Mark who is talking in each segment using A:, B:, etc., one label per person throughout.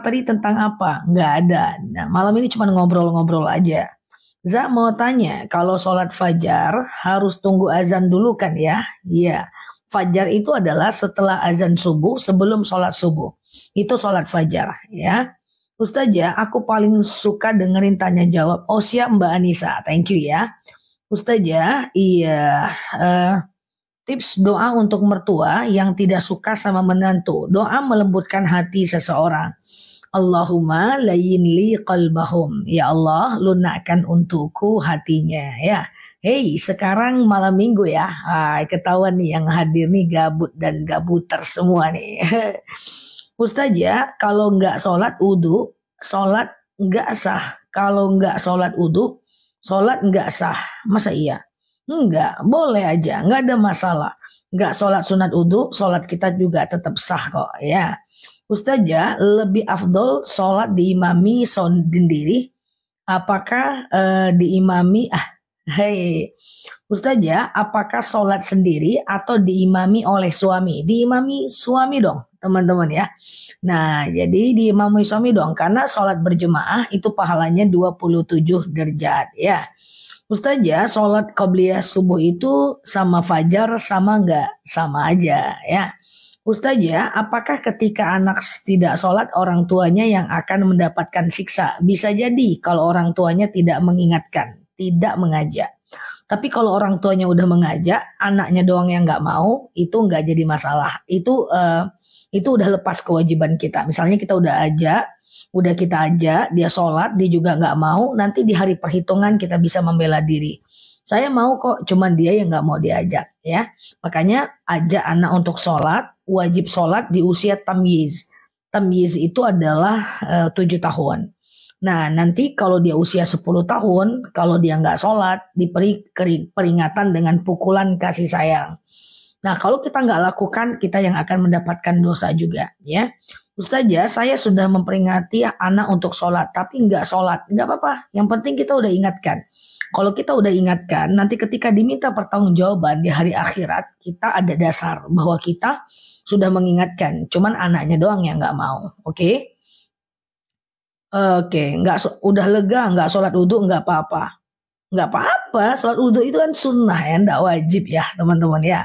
A: tadi tentang apa? Nggak ada. Nah, malam ini cuma ngobrol-ngobrol aja. Za mau tanya, kalau sholat fajar harus tunggu azan dulu kan ya? Iya. Fajar itu adalah setelah azan subuh sebelum sholat subuh. Itu sholat fajar ya. Ustazah, aku paling suka dengerin tanya jawab. Oh siap Mbak Anissa, thank you ya. Ustazah, iya. eh, Tips doa untuk mertua yang tidak suka sama menantu. Doa melembutkan hati seseorang. Allahumma layyin li qalbahum. Ya Allah, lunakkan untukku hatinya ya. Hei, sekarang malam minggu ya. Ketahuan nih yang hadir nih gabut dan gabuter semua nih. Ustazah, kalau nggak sholat wudhu, sholat nggak sah. Kalau nggak sholat wudhu, sholat nggak sah. Masa iya? Enggak, boleh aja, enggak ada masalah. Enggak sholat sunat wudhu, sholat kita juga tetap sah kok ya. Ustazah, lebih afdol sholat diimami sendiri, apakah diimami, hei, Ustazah, apakah sholat sendiri atau diimami oleh suami? Diimami suami dong, teman-teman ya. Nah, jadi diimami suami dong, karena sholat berjemaah itu pahalanya 27 derajat ya. Ustazah, sholat qobliyah subuh itu sama fajar sama enggak? Sama aja ya. Ustazah, apakah ketika anak tidak sholat orang tuanya yang akan mendapatkan siksa? Bisa jadi kalau orang tuanya tidak mengingatkan, tidak mengajak. Tapi kalau orang tuanya udah mengajak, anaknya doang yang nggak mau, itu nggak jadi masalah. Itu udah lepas kewajiban kita. Misalnya kita udah kita ajak, dia sholat, dia juga nggak mau, nanti di hari perhitungan kita bisa membela diri. Saya mau kok, cuman dia yang nggak mau diajak ya. Makanya ajak anak untuk sholat, wajib sholat di usia tamyiz. Tamyiz itu adalah 7 tahun. Nah, nanti kalau dia usia 10 tahun, kalau dia nggak sholat, diberi peringatan dengan pukulan kasih sayang. Nah, kalau kita nggak lakukan, kita yang akan mendapatkan dosa juga, ya. Ustazah, saya sudah memperingati anak untuk sholat, tapi nggak sholat. Nggak apa-apa, yang penting kita udah ingatkan. Kalau kita udah ingatkan, nanti ketika diminta pertanggungjawaban di hari akhirat, kita ada dasar bahwa kita sudah mengingatkan. Cuman anaknya doang yang nggak mau, oke? Oke, udah lega, nggak sholat wudhu, nggak apa-apa. Nggak apa-apa, sholat wudhu itu kan sunnah ya, nggak wajib ya teman-teman ya.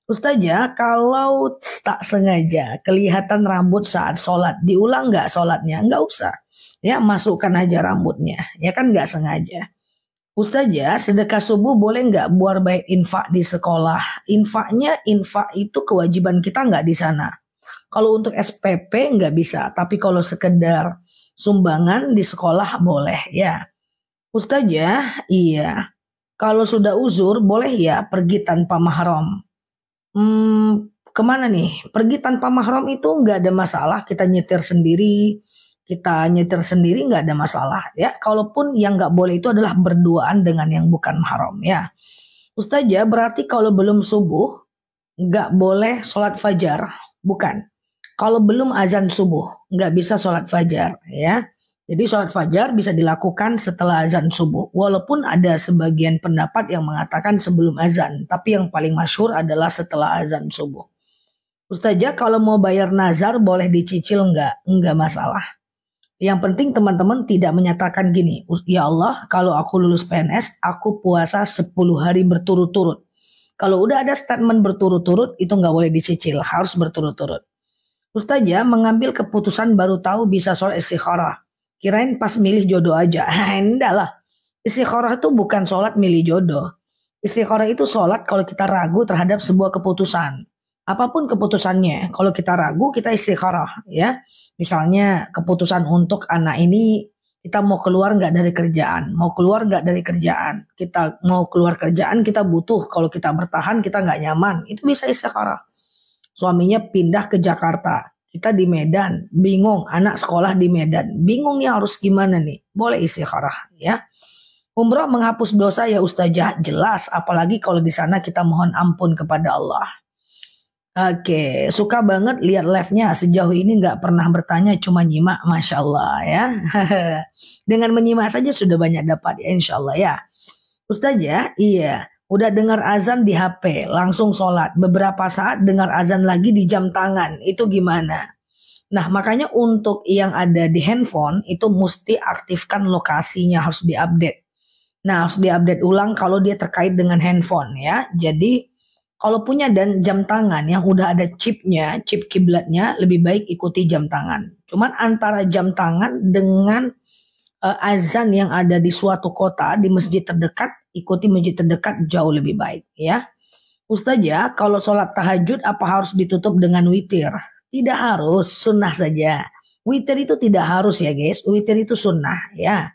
A: Ustazah, kalau tak sengaja kelihatan rambut saat sholat, diulang nggak sholatnya? Nggak usah. Ya, masukkan aja rambutnya. Ya kan nggak sengaja. Ustazah, sedekah subuh boleh nggak buat baik infak di sekolah? Infak itu kewajiban kita nggak di sana. Kalau untuk SPP nggak bisa, tapi kalau sekedar sumbangan di sekolah boleh ya. Ustazah, iya. Kalau sudah uzur boleh ya pergi tanpa mahram. Kemana nih? Pergi tanpa mahram itu nggak ada masalah. Kita nyetir sendiri nggak ada masalah ya. Kalaupun yang nggak boleh itu adalah berduaan dengan yang bukan mahram ya. Ustazah, berarti kalau belum subuh nggak boleh sholat fajar, bukan? Kalau belum azan subuh nggak bisa sholat fajar ya. Jadi sholat fajar bisa dilakukan setelah azan subuh. Walaupun ada sebagian pendapat yang mengatakan sebelum azan. Tapi yang paling masyhur adalah setelah azan subuh. Ustazah, kalau mau bayar nazar boleh dicicil nggak? Nggak masalah. Yang penting teman-teman tidak menyatakan gini. Ya Allah, kalau aku lulus PNS, aku puasa 10 hari berturut-turut. Kalau udah ada statement berturut-turut, itu nggak boleh dicicil. Harus berturut-turut. Ustazah, mengambil keputusan baru tahu bisa sholat istikharah. Kirain pas milih jodoh aja. Enggak lah. Istikharah itu bukan sholat milih jodoh. Istikharah itu sholat kalau kita ragu terhadap sebuah keputusan. Apapun keputusannya, kalau kita ragu kita istikharah ya. Misalnya keputusan untuk anak ini, kita mau keluar nggak dari kerjaan, mau keluar nggak dari kerjaan, kita mau keluar kerjaan kita butuh, kalau kita bertahan kita nggak nyaman, itu bisa istikharah. Suaminya pindah ke Jakarta, kita di Medan, bingung, anak sekolah di Medan, bingung nih harus gimana nih, boleh istikharah ya. Umroh menghapus dosa ya Ustazah, jelas, apalagi kalau di sana kita mohon ampun kepada Allah. Oke, suka banget lihat live-nya. Sejauh ini nggak pernah bertanya, cuma nyimak, Masya Allah ya. Dengan menyimak saja sudah banyak dapat ya, Insya Allah ya. Ustazah, iya, udah dengar azan di HP, langsung sholat. Beberapa saat dengar azan lagi di jam tangan, itu gimana? Nah, makanya untuk yang ada di handphone itu mesti aktifkan lokasinya, harus diupdate. Nah, harus diupdate ulang kalau dia terkait dengan handphone ya. Jadi kalau punya dan jam tangan yang udah ada chipnya, chip kiblatnya, lebih baik ikuti jam tangan. Cuman antara jam tangan dengan azan yang ada di suatu kota, di masjid terdekat, ikuti masjid terdekat jauh lebih baik ya. Ustaz ya, kalau sholat tahajud apa harus ditutup dengan witir? Tidak harus, sunnah saja. Witir itu tidak harus ya guys, witir itu sunnah ya.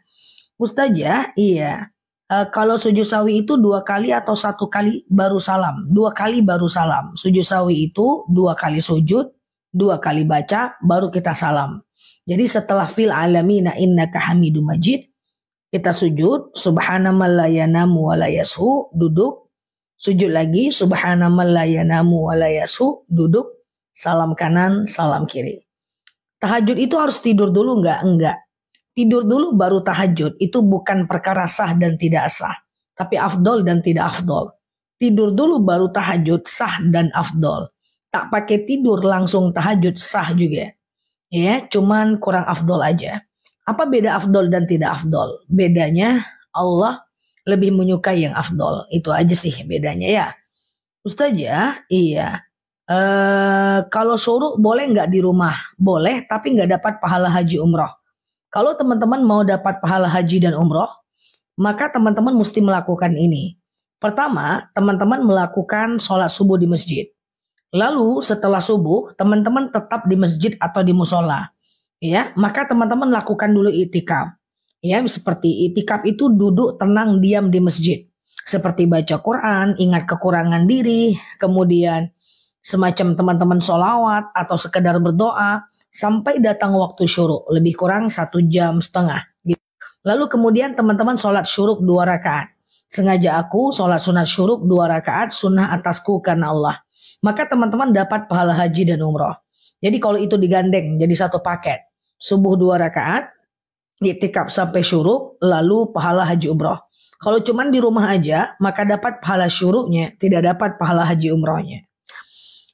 A: Ustaz ya, iya. Kalau sujud sawi itu 2 kali atau 1 kali baru salam? 2 kali baru salam. Sujud sawi itu 2 kali sujud, 2 kali baca, baru kita salam. Jadi setelah fil alamina innaka hamidum majid, kita sujud, subhanaman la yanamu wa la yashu, duduk, sujud lagi, subhanaman la yanamu wa la yashu, duduk, salam kanan, salam kiri. Tahajud itu harus tidur dulu enggak? Enggak. Tidur dulu baru tahajud itu bukan perkara sah dan tidak sah, tapi afdol dan tidak afdol. Tidur dulu baru tahajud sah dan afdol. Tak pakai tidur langsung tahajud sah juga. Ya, cuman kurang afdol aja. Apa beda afdol dan tidak afdol? Bedanya Allah lebih menyukai yang afdol. Itu aja sih bedanya ya. Ustaz ya, iya. Kalau suruh boleh nggak di rumah? Boleh, tapi nggak dapat pahala haji umroh. Kalau teman-teman mau dapat pahala haji dan umroh, maka teman-teman mesti melakukan ini. Pertama, teman-teman melakukan sholat subuh di masjid. Lalu setelah subuh, teman-teman tetap di masjid atau di musola. Ya, maka teman-teman lakukan dulu itikaf. Ya, seperti itikaf itu duduk tenang diam di masjid. Seperti baca Quran, ingat kekurangan diri, kemudian semacam teman-teman sholawat atau sekedar berdoa sampai datang waktu syuruk, lebih kurang 1,5 jam. Lalu kemudian teman-teman sholat syuruk 2 rakaat. Sengaja aku sholat sunat syuruk 2 rakaat sunnah atasku karena Allah. Maka teman-teman dapat pahala haji dan umroh. Jadi kalau itu digandeng jadi satu paket. Subuh 2 rakaat, iktikaf sampai syuruk, lalu pahala haji umroh. Kalau cuman di rumah aja, maka dapat pahala syuruknya, tidak dapat pahala haji umrohnya.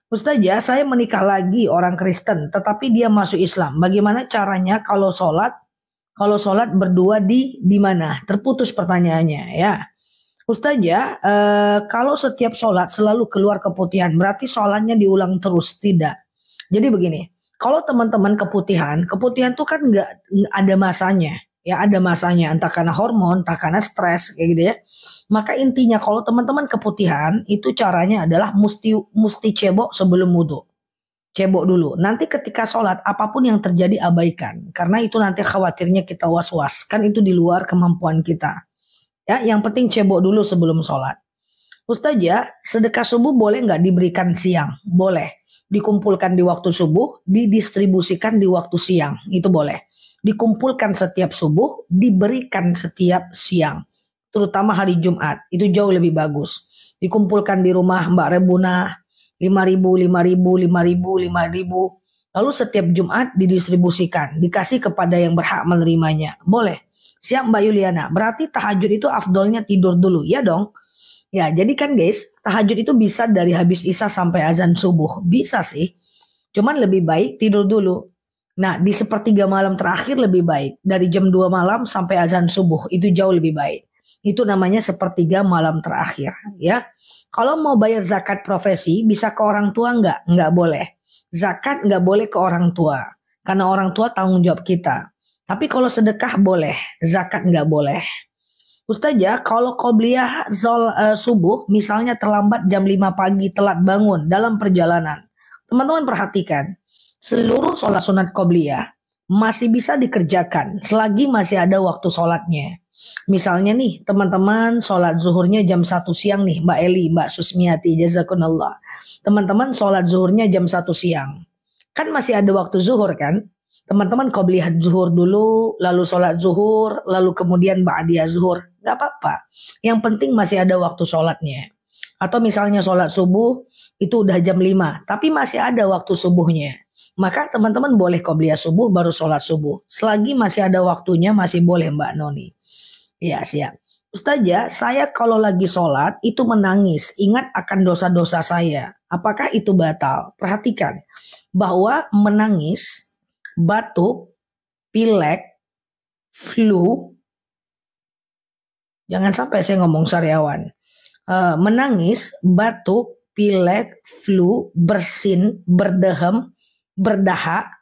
A: Ustaz ya, saya menikah lagi orang Kristen, tetapi dia masuk Islam. Bagaimana caranya kalau sholat? Kalau sholat berdua di mana? Terputus pertanyaannya ya. Ustaz ya, kalau setiap sholat selalu keluar keputihan, berarti sholatnya diulang terus? Tidak. Jadi begini, kalau teman-teman keputihan itu kan nggak ada masanya. Ya ada masanya, entah karena hormon, entah karena stres, kayak gitu ya. Maka intinya kalau teman-teman keputihan, itu caranya adalah mesti cebok sebelum wudhu. Cebok dulu. Nanti ketika sholat, apapun yang terjadi abaikan. Karena itu nanti khawatirnya kita was-was. Kan itu di luar kemampuan kita. Ya, yang penting cebok dulu sebelum sholat. Ustaz ya, sedekah subuh boleh nggak diberikan siang? Boleh. Dikumpulkan di waktu subuh, didistribusikan di waktu siang. Itu boleh. Dikumpulkan setiap subuh, diberikan setiap siang. Terutama hari Jumat, itu jauh lebih bagus. Dikumpulkan di rumah Mbak Rebuna, 5.000, 5.000, 5.000, 5.000. Lalu setiap Jumat didistribusikan, dikasih kepada yang berhak menerimanya. Boleh. Siap Mbak Yuliana, berarti tahajud itu afdolnya tidur dulu, ya dong? Ya, jadi kan guys, tahajud itu bisa dari habis isya sampai azan subuh. Bisa sih. Cuman lebih baik tidur dulu. Nah, di sepertiga malam terakhir lebih baik. Dari jam 2 malam sampai azan subuh. Itu jauh lebih baik. Itu namanya sepertiga malam terakhir. Ya. Kalau mau bayar zakat profesi, bisa ke orang tua enggak? Enggak boleh. Zakat enggak boleh ke orang tua. Karena orang tua tanggung jawab kita. Tapi kalau sedekah boleh. Zakat enggak boleh. Ustaz ya, kalau qobliyah subuh, misalnya terlambat jam 5 pagi, telat bangun dalam perjalanan. Teman-teman perhatikan. Seluruh sholat sunat qobliyah masih bisa dikerjakan selagi masih ada waktu sholatnya. Misalnya nih teman-teman sholat zuhurnya jam 1 siang nih Mbak Eli, Mbak Susmiati, jazakunallah. Teman-teman sholat zuhurnya jam 1 siang. Kan masih ada waktu zuhur kan? Teman-teman qobliyah zuhur dulu, lalu sholat zuhur, lalu kemudian ba'diyah zuhur. Gak apa-apa. Yang penting masih ada waktu sholatnya. Atau misalnya sholat subuh itu udah jam 5, tapi masih ada waktu subuhnya. Maka teman-teman boleh qobliyah subuh baru sholat subuh. Selagi masih ada waktunya masih boleh Mbak Noni. Ya siap. Ustazah, saya kalau lagi sholat itu menangis. Ingat akan dosa-dosa saya. Apakah itu batal? Perhatikan bahwa menangis batuk, pilek, flu, jangan sampai saya ngomong sariawan, menangis, batuk, pilek, flu, bersin, berdehem, berdahak,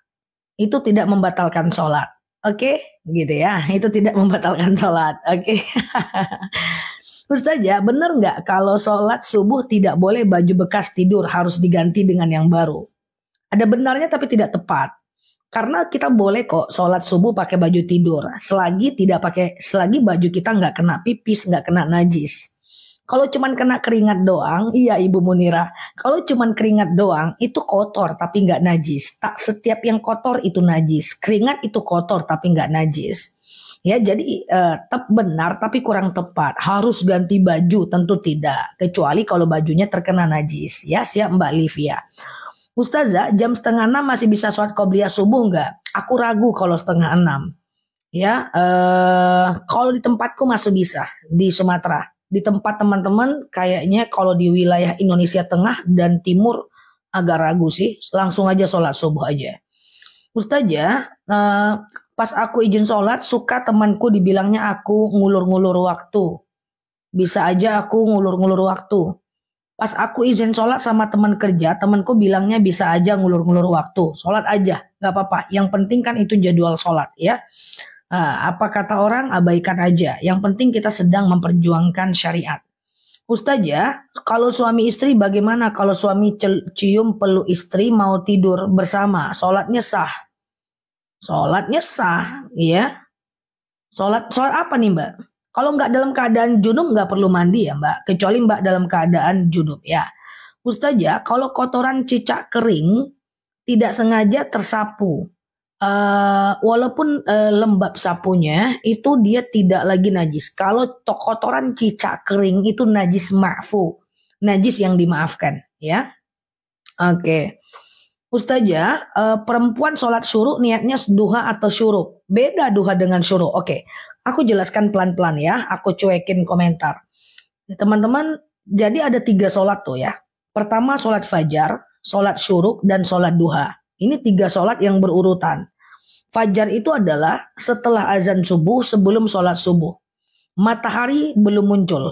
A: itu tidak membatalkan sholat. Oke, gitu ya. Itu tidak membatalkan sholat. Oke. Ustazah, benar nggak kalau sholat subuh tidak boleh baju bekas tidur harus diganti dengan yang baru? Ada benarnya tapi tidak tepat. Karena kita boleh kok sholat subuh pakai baju tidur, selagi baju kita nggak kena pipis, nggak kena najis. Kalau cuman kena keringat doang, iya Ibu Munira, kalau cuman keringat doang itu kotor tapi nggak najis. Tak setiap yang kotor itu najis. Keringat itu kotor tapi nggak najis. Ya, jadi benar tapi kurang tepat. Harus ganti baju tentu tidak, kecuali kalau bajunya terkena najis. Ya, siap Mbak Livia. Ustazah, jam 5:30 masih bisa sholat qobliyah subuh nggak? Aku ragu kalau 5:30. Ya, kalau di tempatku masih bisa di Sumatera. Di tempat teman-teman kayaknya kalau di wilayah Indonesia Tengah dan Timur agak ragu sih. Langsung aja sholat subuh aja. Ustazah, pas aku izin sholat suka temanku dibilangnya aku ngulur-ngulur waktu. Bisa aja aku ngulur-ngulur waktu. Pas aku izin sholat sama teman kerja, temanku bilangnya bisa aja ngulur-ngulur waktu. Sholat aja, gak apa-apa. Yang penting kan itu jadwal sholat ya. Apa kata orang, abaikan aja. Yang penting kita sedang memperjuangkan syariat. Ustazah, kalau suami istri bagaimana kalau suami cium peluk istri mau tidur bersama? Sholatnya sah. Sholatnya sah, ya. Sholat apa nih Mbak? Kalau nggak dalam keadaan junub nggak perlu mandi ya Mbak. Kecuali Mbak dalam keadaan junub ya. Ustazah, kalau kotoran cicak kering tidak sengaja tersapu. Walaupun lembab sapunya itu dia tidak lagi najis. Kalau kotoran cicak kering itu najis ma'fu, najis yang dimaafkan ya. Oke. Ustazah, perempuan sholat syuruk niatnya duha atau syuruk? Beda duha dengan syuruk. Oke, aku jelaskan pelan-pelan ya. Aku cuekin komentar. Teman-teman, jadi ada 3 sholat tuh ya. Pertama sholat fajar, sholat syuruk, dan sholat duha. Ini 3 sholat yang berurutan. Fajar itu adalah setelah azan subuh sebelum sholat subuh. Matahari belum muncul.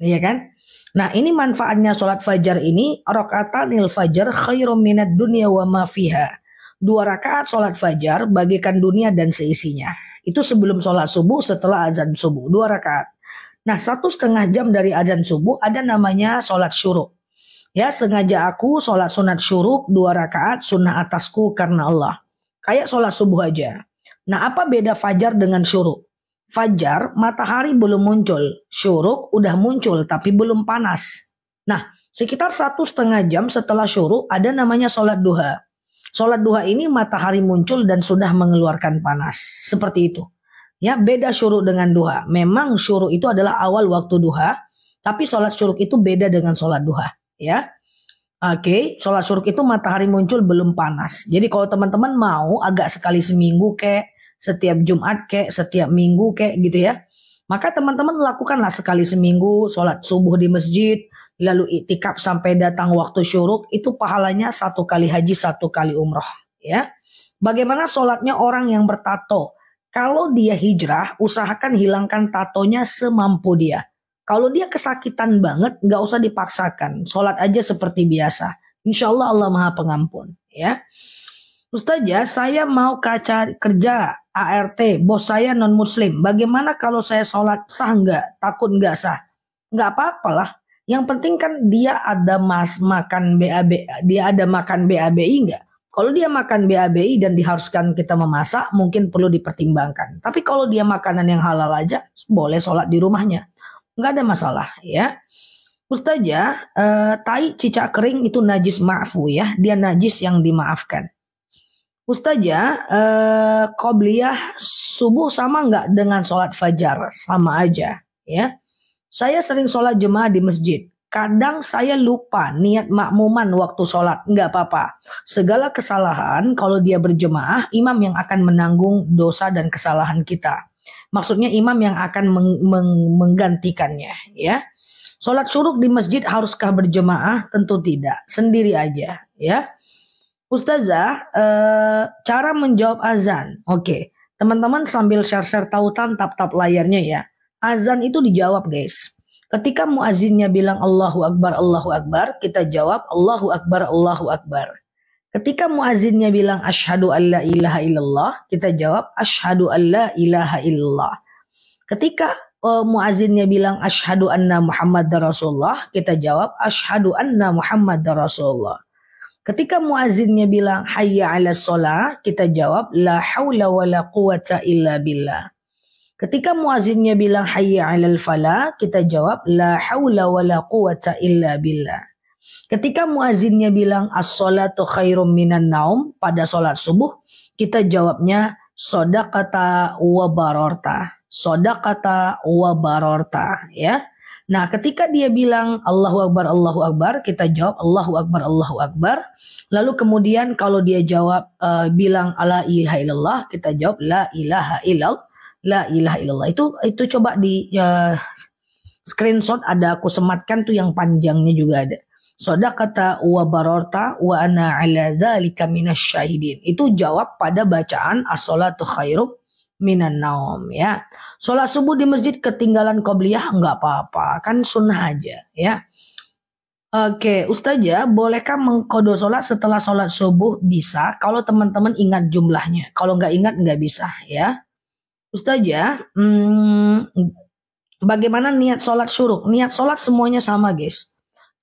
A: Iya kan? Nah ini manfaatnya sholat fajar ini. Rakaatanil fajar khairum minad dunya wa ma fiha. 2 rakaat sholat fajar bagikan dunia dan seisinya. Itu sebelum sholat subuh, setelah azan subuh. 2 rakaat. Nah 1,5 jam dari azan subuh ada namanya sholat syuruk. Ya, sengaja aku sholat sunat syuruk 2 rakaat sunnah atasku karena Allah. Kayak sholat subuh aja. Nah apa beda fajar dengan syuruk? Fajar matahari belum muncul, syuruk udah muncul tapi belum panas. Nah sekitar 1,5 jam setelah syuruk ada namanya sholat duha. Sholat duha ini matahari muncul dan sudah mengeluarkan panas. Seperti itu. Ya, beda syuruk dengan duha. Memang syuruk itu adalah awal waktu duha, tapi sholat syuruk itu beda dengan sholat duha. Ya. Oke, sholat syuruk itu matahari muncul belum panas. Jadi kalau teman-teman mau agak sekali seminggu kek, setiap Jumat kek, setiap minggu kek gitu ya. Maka teman-teman lakukanlah sekali seminggu sholat subuh di masjid, lalu iktikaf sampai datang waktu syuruk, itu pahalanya 1 kali haji, 1 kali umroh. Ya. Bagaimana sholatnya orang yang bertato? Kalau dia hijrah, usahakan hilangkan tatonya semampu dia. Kalau dia kesakitan banget, nggak usah dipaksakan. Sholat aja seperti biasa. Insya Allah Allah Maha Pengampun. Ya, Ustazah, saya mau kerja ART, bos saya non Muslim. Bagaimana kalau saya sholat sah nggak? Takut nggak sah? Nggak apa-apalah. Yang penting kan dia ada makan BAB, dia ada makan BABI nggak? Kalau dia makan BABI dan diharuskan kita memasak, mungkin perlu dipertimbangkan. Tapi kalau dia makanan yang halal aja, boleh sholat di rumahnya. Nggak ada masalah ya. Ustazah, tai cicak kering itu najis ma'fu ya. Dia najis yang dimaafkan. Ustazah, qobliyah subuh sama nggak dengan sholat fajar? Sama aja ya. Saya sering sholat jemaah di masjid. Kadang saya lupa niat makmuman waktu sholat. Nggak apa-apa. Segala kesalahan kalau dia berjemaah, imam yang akan menanggung dosa dan kesalahan kita. Maksudnya imam yang akan menggantikannya ya. Sholat syuruk di masjid haruskah berjemaah? Tentu tidak, sendiri aja ya. Ustazah, cara menjawab azan. Oke, teman-teman sambil share-share tautan tap-tap layarnya ya. Azan itu dijawab guys. Ketika muazinnya bilang Allahu Akbar, kita jawab Allahu Akbar, Allahu Akbar. Ketika muazinnya bilang asyhadu an la ilaha illallah, kita jawab asyhadu an la ilaha illallah. Ketika muazinnya bilang asyhadu anna Muhammadar Rasulullah, kita jawab asyhadu anna Muhammadar Rasulullah. Ketika muazinnya bilang hayya 'alas shalah, kita jawab la haula wala quwata illa billah. Ketika muazinnya bilang hayya 'alal falah, kita jawab la haula wala quwata illa billah. Ketika muazinnya bilang as-sholatu khairum minan naum pada sholat subuh, kita jawabnya shadaqata wa bararta. Shadaqata wa bararta, ya. Nah, ketika dia bilang Allahu Akbar, kita jawab Allahu Akbar, Allahu Akbar. Lalu kemudian kalau dia jawab bilang la ilaha illallah, kita jawab la ilaha illallah, la ilaha illallah. Itu coba di screenshot, ada aku sematkan tuh yang panjangnya juga ada. Shadaqata wa bararta wa ana ala dzalika minasyahidin. Itu jawab pada bacaan as-sholatu khairum minan naum, ya. Sholat subuh di masjid ketinggalan qobliyah nggak apa-apa, kan sunnah aja, ya. Oke, Ustazah, bolehkah mengkodo sholat setelah sholat subuh? Bisa, kalau teman-teman ingat jumlahnya. Kalau nggak ingat nggak bisa, ya. Ustazah, bagaimana niat sholat syuruk? Niat sholat semuanya sama, guys.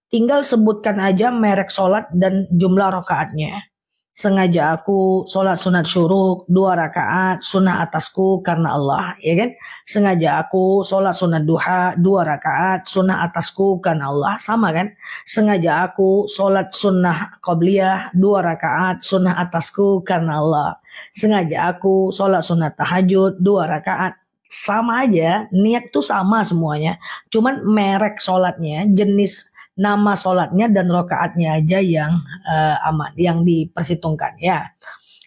A: Tinggal sebutkan aja merek sholat dan jumlah rakaatnya. Sengaja aku sholat sunat syuruk 2 rakaat sunnah atasku karena Allah, ya kan? Sengaja aku sholat sunat duha 2 rakaat sunnah atasku karena Allah, sama kan? Sengaja aku sholat sunnah qobliyah 2 rakaat sunnah atasku karena Allah. Sengaja aku sholat sunat tahajud 2 rakaat, sama aja, niat tuh sama semuanya. Cuman merek sholatnya, jenis nama sholatnya dan rokaatnya aja yang aman, yang diperhitungkan, ya.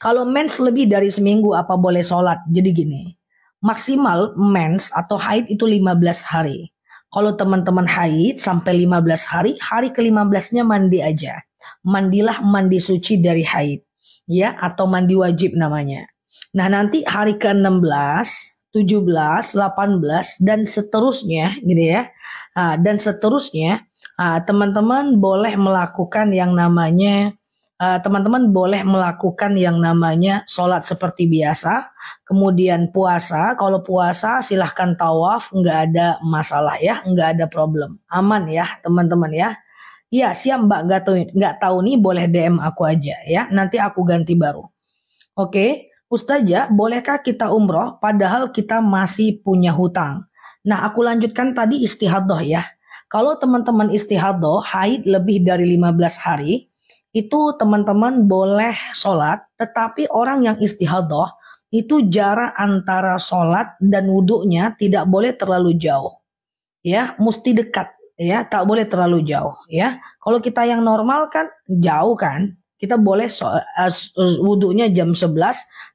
A: Kalau mens lebih dari seminggu apa boleh sholat? Jadi gini, maksimal mens atau haid itu 15 hari. Kalau teman-teman haid sampai 15 hari, hari ke-15-nya mandi aja. Mandilah mandi suci dari haid, ya, atau mandi wajib namanya. Nah, nanti hari ke-16, 17, 18 dan seterusnya gitu ya. Dan seterusnya teman-teman boleh melakukan yang namanya sholat seperti biasa. Kemudian puasa, kalau puasa silahkan tawaf, nggak ada masalah ya, nggak ada problem, aman ya teman-teman ya. Ya siap Mbak, nggak tahu nih, boleh DM aku aja ya, nanti aku ganti baru. Oke, Ustazah, bolehkah kita umroh padahal kita masih punya hutang? Nah, aku lanjutkan tadi istihadah ya. Kalau teman-teman istihadah haid lebih dari 15 hari, itu teman-teman boleh sholat, tetapi orang yang istihadah itu jarak antara sholat dan wudhunya tidak boleh terlalu jauh. Ya, mesti dekat ya, tak boleh terlalu jauh ya. Kalau kita yang normal kan jauh kan, kita boleh wudhunya jam 11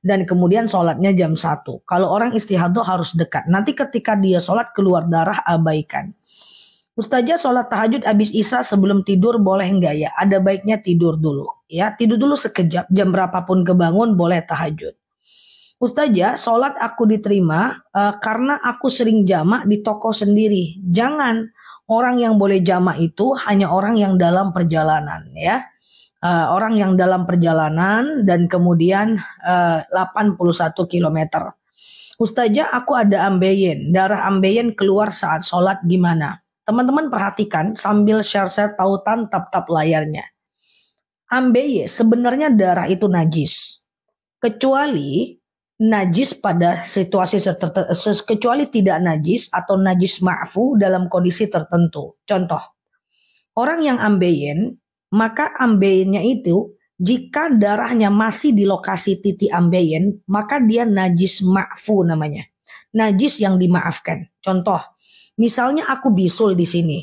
A: dan kemudian sholatnya jam 1. Kalau orang istihadah harus dekat. Nanti ketika dia sholat keluar darah, abaikan. Ustazah, sholat tahajud habis isya sebelum tidur boleh enggak ya? Ada baiknya tidur dulu. Ya, tidur dulu sekejap, jam berapapun kebangun boleh tahajud. Ustazah, sholat aku diterima karena aku sering jamak di toko sendiri. Jangan, orang yang boleh jamak itu hanya orang yang dalam perjalanan ya. Orang yang dalam perjalanan dan kemudian 81 km. Ustazah, aku ada ambeien, darah ambeien keluar saat sholat, gimana? Teman-teman perhatikan sambil share-share tautan tap-tap layarnya. Ambeye sebenarnya darah itu najis. Kecuali najis pada situasi tertentu, kecuali tidak najis atau najis ma'fu dalam kondisi tertentu. Contoh, orang yang ambeien, maka ambeiennya itu jika darahnya masih di lokasi titik ambeien, maka dia najis ma'fu namanya. Najis yang dimaafkan. Contoh, misalnya aku bisul di sini,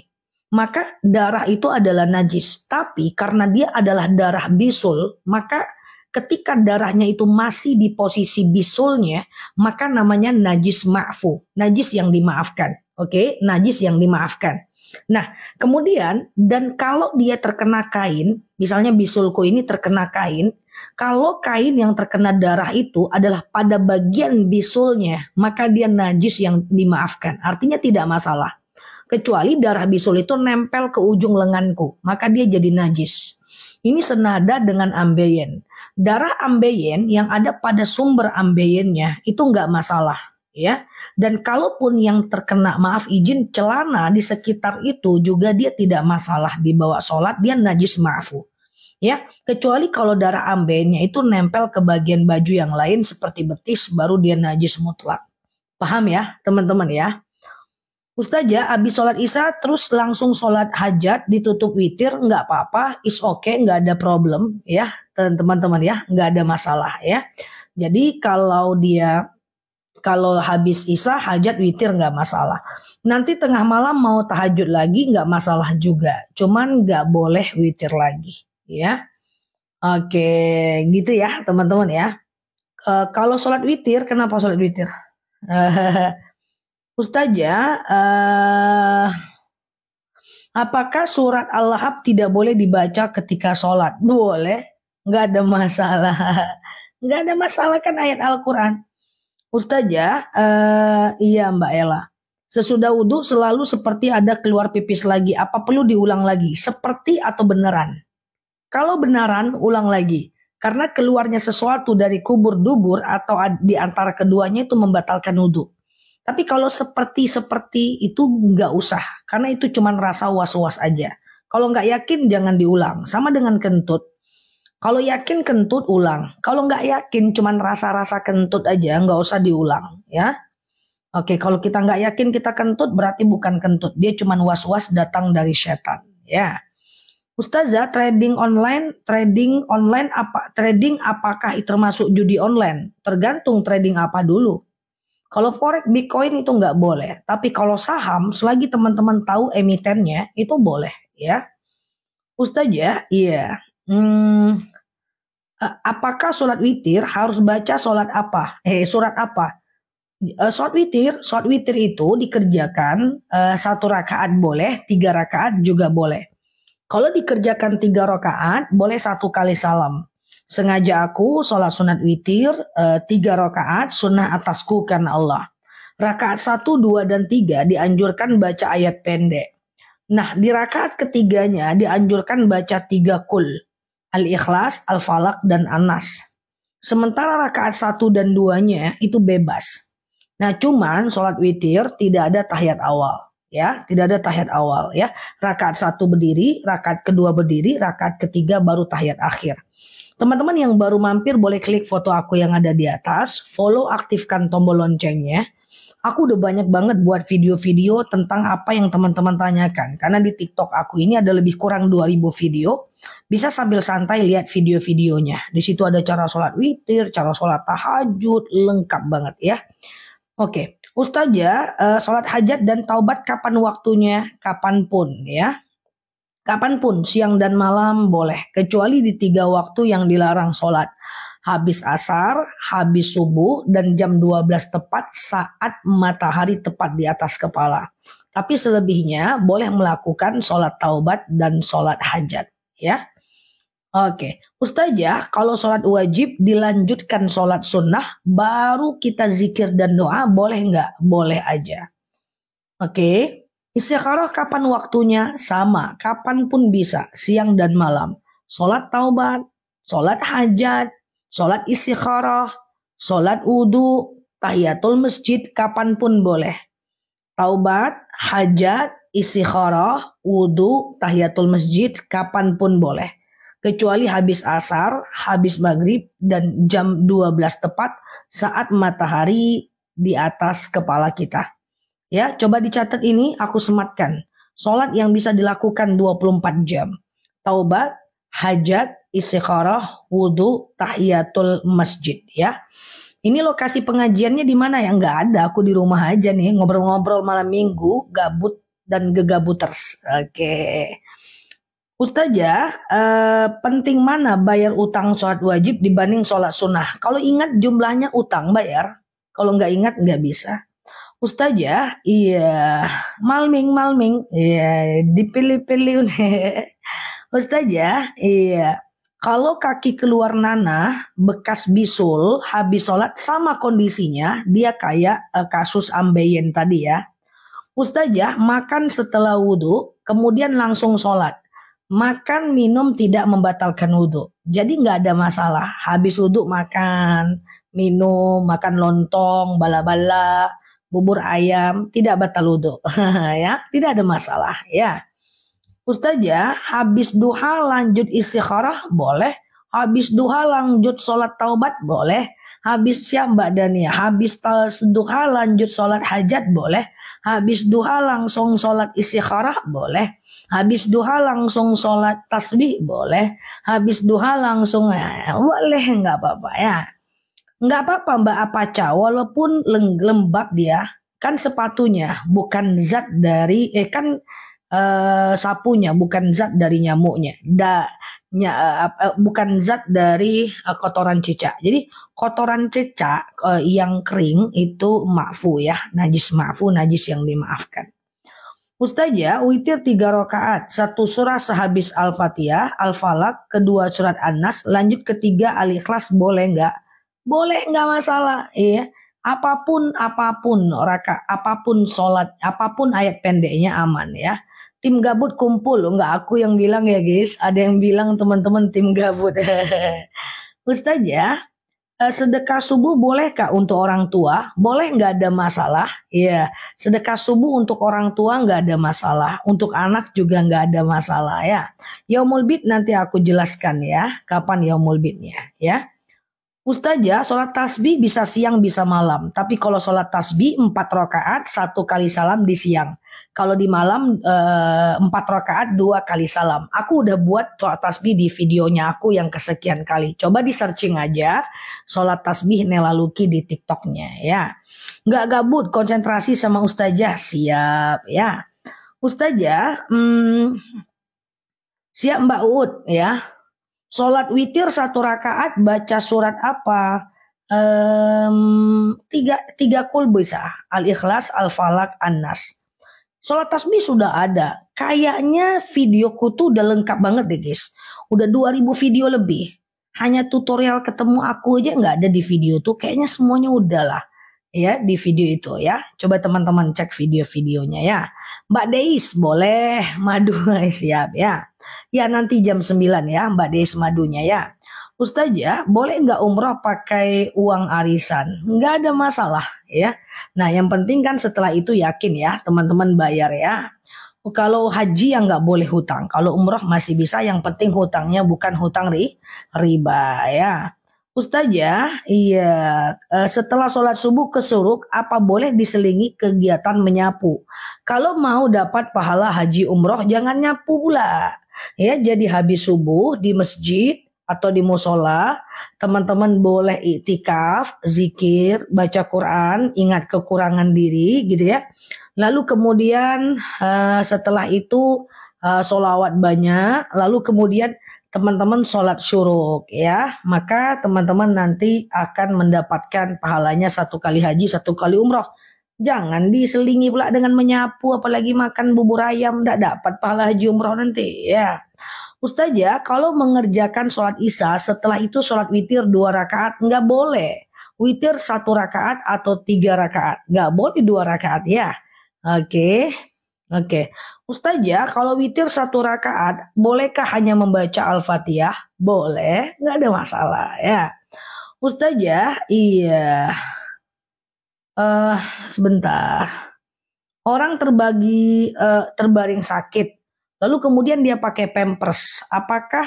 A: maka darah itu adalah najis. Tapi karena dia adalah darah bisul, maka ketika darahnya itu masih di posisi bisulnya, maka namanya najis ma'fu, najis yang dimaafkan. Oke, najis yang dimaafkan. Nah, kemudian dan kalau dia terkena kain, misalnya bisulku ini terkena kain, kalau kain yang terkena darah itu adalah pada bagian bisulnya, maka dia najis yang dimaafkan. Artinya tidak masalah. Kecuali darah bisul itu nempel ke ujung lenganku, maka dia jadi najis. Ini senada dengan ambeien. Darah ambeien yang ada pada sumber ambeiennya itu nggak masalah, ya. Dan kalaupun yang terkena, maaf izin, celana di sekitar itu juga dia tidak masalah dibawa sholat, dia najis ma'fu. Ya, kecuali kalau darah ambeiennya itu nempel ke bagian baju yang lain seperti betis, baru dia najis mutlak. Paham ya, teman-teman ya? Ustazah habis sholat isya terus langsung sholat hajat ditutup witir, nggak apa-apa, is okay, nggak ada problem ya teman-teman ya, nggak ada masalah ya. Jadi kalau habis isya hajat witir nggak masalah. Nanti tengah malam mau tahajud lagi nggak masalah juga, cuman nggak boleh witir lagi ya. Oke gitu ya teman-teman ya. Kalau sholat witir, kenapa sholat witir? Ustazah, apakah surat Al-Lahab tidak boleh dibaca ketika sholat? Boleh, nggak ada masalah. Nggak ada masalah kan ayat Al-Quran. Ustazah, iya Mbak Ella. Sesudah wudhu selalu seperti ada keluar pipis lagi. Apa perlu diulang lagi? Seperti atau beneran? Kalau beneran, ulang lagi. Karena keluarnya sesuatu dari kubur dubur atau di antara keduanya itu membatalkan wudhu. Tapi kalau seperti itu nggak usah, karena itu cuma rasa was-was aja. Kalau nggak yakin jangan diulang, sama dengan kentut. Kalau yakin kentut ulang, kalau nggak yakin cuma rasa-rasa kentut aja, nggak usah diulang ya. Oke, kalau kita nggak yakin kita kentut berarti bukan kentut, dia cuma was-was datang dari setan ya. Ustazah, trading online apakah termasuk judi online? Tergantung trading apa dulu. Kalau forex Bitcoin itu nggak boleh, tapi kalau saham selagi teman-teman tahu emitennya itu boleh ya. Ustazah, iya. Apakah sholat witir harus baca surat apa? Sholat witir itu dikerjakan 1 rakaat boleh, 3 rakaat juga boleh. Kalau dikerjakan 3 rakaat boleh 1 kali salam. Sengaja aku sholat sunat witir 3 rakaat sunnah atasku karena Allah. Rakaat 1, 2, dan 3 dianjurkan baca ayat pendek. Nah di rakaat ketiganya dianjurkan baca 3 kul. Al-Ikhlas, Al-Falaq, dan An-Nas. Sementara rakaat 1 dan 2-nya itu bebas. Nah cuman sholat witir tidak ada tahiyat awal. Ya, tidak ada tahiyat awal ya. Rakaat 1 berdiri, rakaat kedua berdiri, rakaat ketiga baru tahiyat akhir. Teman-teman yang baru mampir boleh klik foto aku yang ada di atas, follow, aktifkan tombol loncengnya. Aku udah banyak banget buat video-video tentang apa yang teman-teman tanyakan. Karena di TikTok aku ini ada lebih kurang 2000 video. Bisa sambil santai lihat video-videonya. Di situ ada cara sholat witir, cara sholat tahajud, lengkap banget ya. Oke, Ustazah, sholat hajat dan taubat kapan waktunya? Kapanpun ya. Kapanpun, siang dan malam boleh. Kecuali di 3 waktu yang dilarang sholat. Habis asar, habis subuh, dan jam 12 tepat saat matahari tepat di atas kepala. Tapi selebihnya boleh melakukan sholat taubat dan sholat hajat. Ya. Oke, Ustazah, kalau sholat wajib dilanjutkan sholat sunnah, baru kita zikir dan doa, boleh nggak? Boleh aja. Oke. Istikharah kapan waktunya? Sama, kapanpun bisa, siang dan malam. Sholat taubat, sholat hajat, sholat istikharah, sholat wudhu, tahiyatul masjid, kapanpun boleh. Taubat, hajat, istikharah, wudhu, tahiyatul masjid, kapanpun boleh. Kecuali habis asar, habis maghrib, dan jam 12 tepat saat matahari di atas kepala kita. Ya, coba dicatat ini, aku sematkan. Sholat yang bisa dilakukan 24 jam. Taubat, hajat, istikharah, wudhu, tahiyatul masjid. Ya, ini lokasi pengajiannya di mana ya? Nggak ada, aku di rumah aja nih, ngobrol-ngobrol malam minggu, gabut dan gegabuters. Oke. Ustazah, penting mana bayar utang sholat wajib dibanding sholat sunnah? Kalau ingat jumlahnya utang bayar, kalau nggak ingat nggak bisa. Ustazah, iya, malming, iya, dipilih-pilih. Ustazah, iya. Kalau kaki keluar nanah, bekas bisul, habis sholat sama kondisinya, dia kayak kasus ambeien tadi ya. Ustazah, makan setelah wudhu, kemudian langsung sholat. Makan, minum tidak membatalkan wudhu. Jadi nggak ada masalah. Habis wudhu makan, minum, makan lontong, bala-bala, bubur ayam, tidak batal wudhu. Ya, tidak ada masalah. Ya, Ustazah, habis duha lanjut istikharah boleh. Habis duha lanjut sholat taubat boleh. Habis siap Mbak Dania, habis duha lanjut sholat hajat boleh. Habis duha langsung sholat istikharah boleh. Habis duha langsung sholat tasbih boleh. Habis duha langsung boleh, nggak apa-apa ya. Nggak apa-apa Mbak Apaca, walaupun lembab dia, kan sepatunya bukan zat dari kan sapunya bukan zat dari nyamuknya, bukan zat dari kotoran cicak. Jadi kotoran cicak yang kering itu ma'fu ya, najis ma'fu, najis yang dimaafkan. Ustazah, witir 3 rakaat, 1 surah sehabis Al-Fatihah, Al-Falaq, kedua surat An-Nas, lanjut ketiga Al-Ikhlas, boleh nggak? Boleh, nggak masalah, iya. Apapun apapun sholat, apapun ayat pendeknya aman ya. Tim gabut kumpul, nggak aku yang bilang ya guys, ada yang bilang teman-teman tim gabut. Ustazah, sedekah subuh bolehkah untuk orang tua? Boleh, nggak ada masalah. Iya, sedekah subuh untuk orang tua nggak ada masalah. Untuk anak juga nggak ada masalah ya. Yaumul bid nanti aku jelaskan ya, kapan yaumul bidnya ya. Ustazah, sholat tasbih bisa siang bisa malam. Tapi kalau sholat tasbih 4 rakaat 1 kali salam di siang. Kalau di malam 4 rakaat 2 kali salam. Aku udah buat sholat tasbih di videonya aku yang kesekian kali. Coba di searching aja sholat tasbih Nela Luki di TikToknya ya. Nggak gabut, konsentrasi sama Ustazah, siap ya. Ustazah, siap Mbak Uut ya. Sholat witir 1 rakaat baca surat apa? Tiga kul bisa. Al-Ikhlas, Al-Falaq, An-Nas. Sholat tasbih sudah ada. Kayaknya videoku tuh udah lengkap banget deh guys. Udah 2000 video lebih. Hanya tutorial ketemu aku aja nggak ada di video tuh. Kayaknya semuanya udah lah. Ya di video itu ya. Coba teman-teman cek video-videonya ya. Mbak Deis boleh madu siap ya. Ya nanti jam 9 ya Mbak Deis madunya ya. Ustazah, boleh nggak umroh pakai uang arisan? Nggak ada masalah ya. Nah yang penting kan setelah itu yakin ya teman-teman bayar ya. Kalau haji yang nggak boleh hutang. Kalau umroh masih bisa, yang penting hutangnya bukan hutang riba ya. Ustazah, iya, setelah sholat subuh ke suruk, apa boleh diselingi kegiatan menyapu? Kalau mau dapat pahala haji umroh, jangan nyapu pula. Ya, jadi habis subuh di masjid atau di musola, teman-teman boleh iktikaf, zikir, baca Quran, ingat kekurangan diri, gitu ya. Lalu kemudian setelah itu sholawat banyak, lalu kemudian teman-teman sholat syuruk ya, maka teman-teman nanti akan mendapatkan pahalanya 1 kali haji 1 kali umroh. Jangan diselingi pula dengan menyapu, apalagi makan bubur ayam, tidak dapat pahala haji umroh nanti ya. Ustazah, kalau mengerjakan sholat isya setelah itu sholat witir 2 rakaat nggak boleh. Witir 1 rakaat atau 3 rakaat, nggak boleh 2 rakaat ya. Oke. Ustazah, kalau witir 1 rakaat, bolehkah hanya membaca Al-Fatihah? Boleh, nggak ada masalah ya. Ustazah, iya. Sebentar. Orang terbaring sakit, lalu kemudian dia pakai pampers. Apakah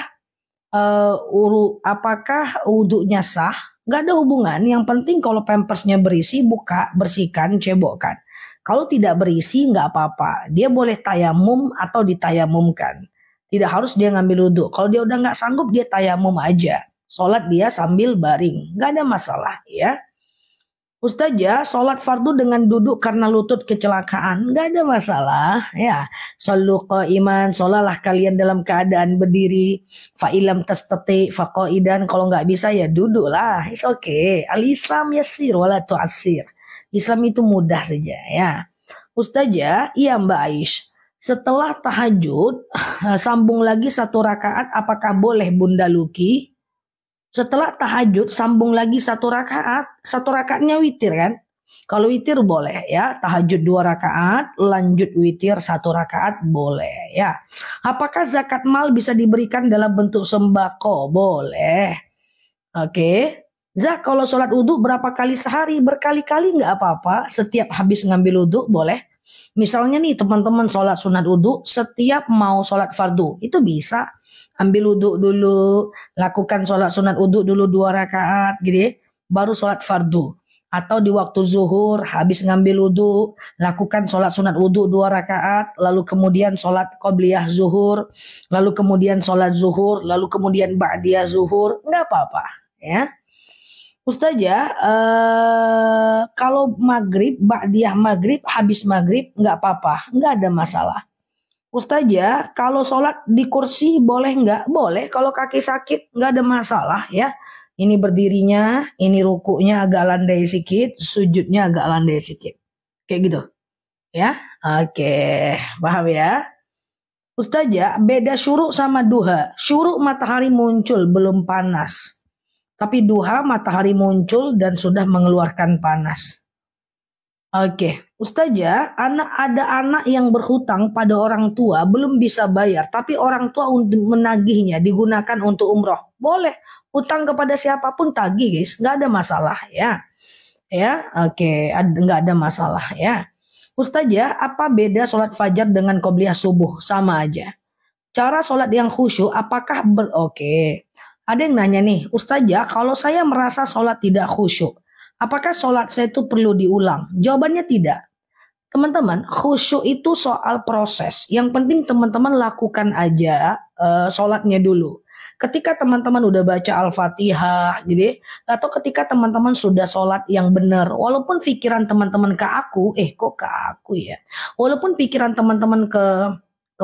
A: wudhunya sah? Nggak ada hubungan. Yang penting kalau pampersnya berisi, buka, bersihkan, cebokkan. Kalau tidak berisi nggak apa-apa. Dia boleh tayamum atau ditayamumkan. Tidak harus dia ngambil wudhu. Kalau dia udah nggak sanggup, dia tayamum aja. Sholat dia sambil baring. Nggak ada masalah ya. Ustazah, sholat fardu dengan duduk karena lutut kecelakaan. Nggak ada masalah ya. Shallu qa'iman, sholalah kalian dalam keadaan berdiri. Fa'ilam tastati faqaidan. Kalau nggak bisa ya duduklah. It's okay. Al-Islam yasir wala tu'asir. Islam itu mudah saja ya. Ustazah, iya Mbak Aish. Setelah tahajud, sambung lagi 1 rakaat, apakah boleh Bunda Luki? Setelah tahajud, sambung lagi 1 rakaat. 1 rakaatnya witir kan? Kalau witir boleh ya, tahajud 2 rakaat, lanjut witir 1 rakaat boleh ya. Apakah zakat mal bisa diberikan dalam bentuk sembako? Boleh. Oke. Zak, kalau sholat wudhu berapa kali sehari? Berkali-kali nggak apa-apa. Setiap habis ngambil wudhu boleh. Misalnya nih teman-teman sholat sunat wudhu, setiap mau sholat fardu itu bisa. Ambil wudhu dulu, lakukan sholat sunat wudhu dulu 2 rakaat gitu ya. Baru sholat fardu. Atau di waktu zuhur, habis ngambil wudhu, lakukan sholat sunat wudhu 2 rakaat, lalu kemudian sholat qobliyah zuhur, lalu kemudian sholat zuhur, lalu kemudian ba'diyah zuhur, nggak apa-apa ya. Ustazah, kalau maghrib, ba'diyah maghrib, habis maghrib, nggak apa-apa, nggak ada masalah. Ustazah, kalau sholat di kursi boleh nggak? Boleh, kalau kaki sakit nggak ada masalah ya. Ini berdirinya, ini rukuknya agak landai sedikit, sujudnya agak landai sedikit. Kayak gitu ya. Oke, paham ya? Ustazah, beda syuruk sama duha. Syuruk matahari muncul belum panas. Tapi duha matahari muncul dan sudah mengeluarkan panas. Oke, Ustazah, ada anak yang berhutang pada orang tua belum bisa bayar, tapi orang tua untuk menagihnya digunakan untuk umroh. Boleh, hutang kepada siapapun tagih, guys, nggak ada masalah ya. Ya, oke, nggak ada masalah ya. Ustazah, apa beda sholat fajar dengan qobliyah subuh? Sama aja. Cara sholat yang khusyuk, apakah oke. Ada yang nanya nih, Ustazah, kalau saya merasa sholat tidak khusyuk, apakah sholat saya itu perlu diulang? Jawabannya tidak. Teman-teman, khusyuk itu soal proses. Yang penting teman-teman lakukan aja sholatnya dulu. Ketika teman-teman udah baca Al-Fatihah gitu ya, atau ketika teman-teman sudah sholat yang benar, walaupun pikiran teman-teman ke aku, kok ke aku ya, walaupun pikiran teman-teman ke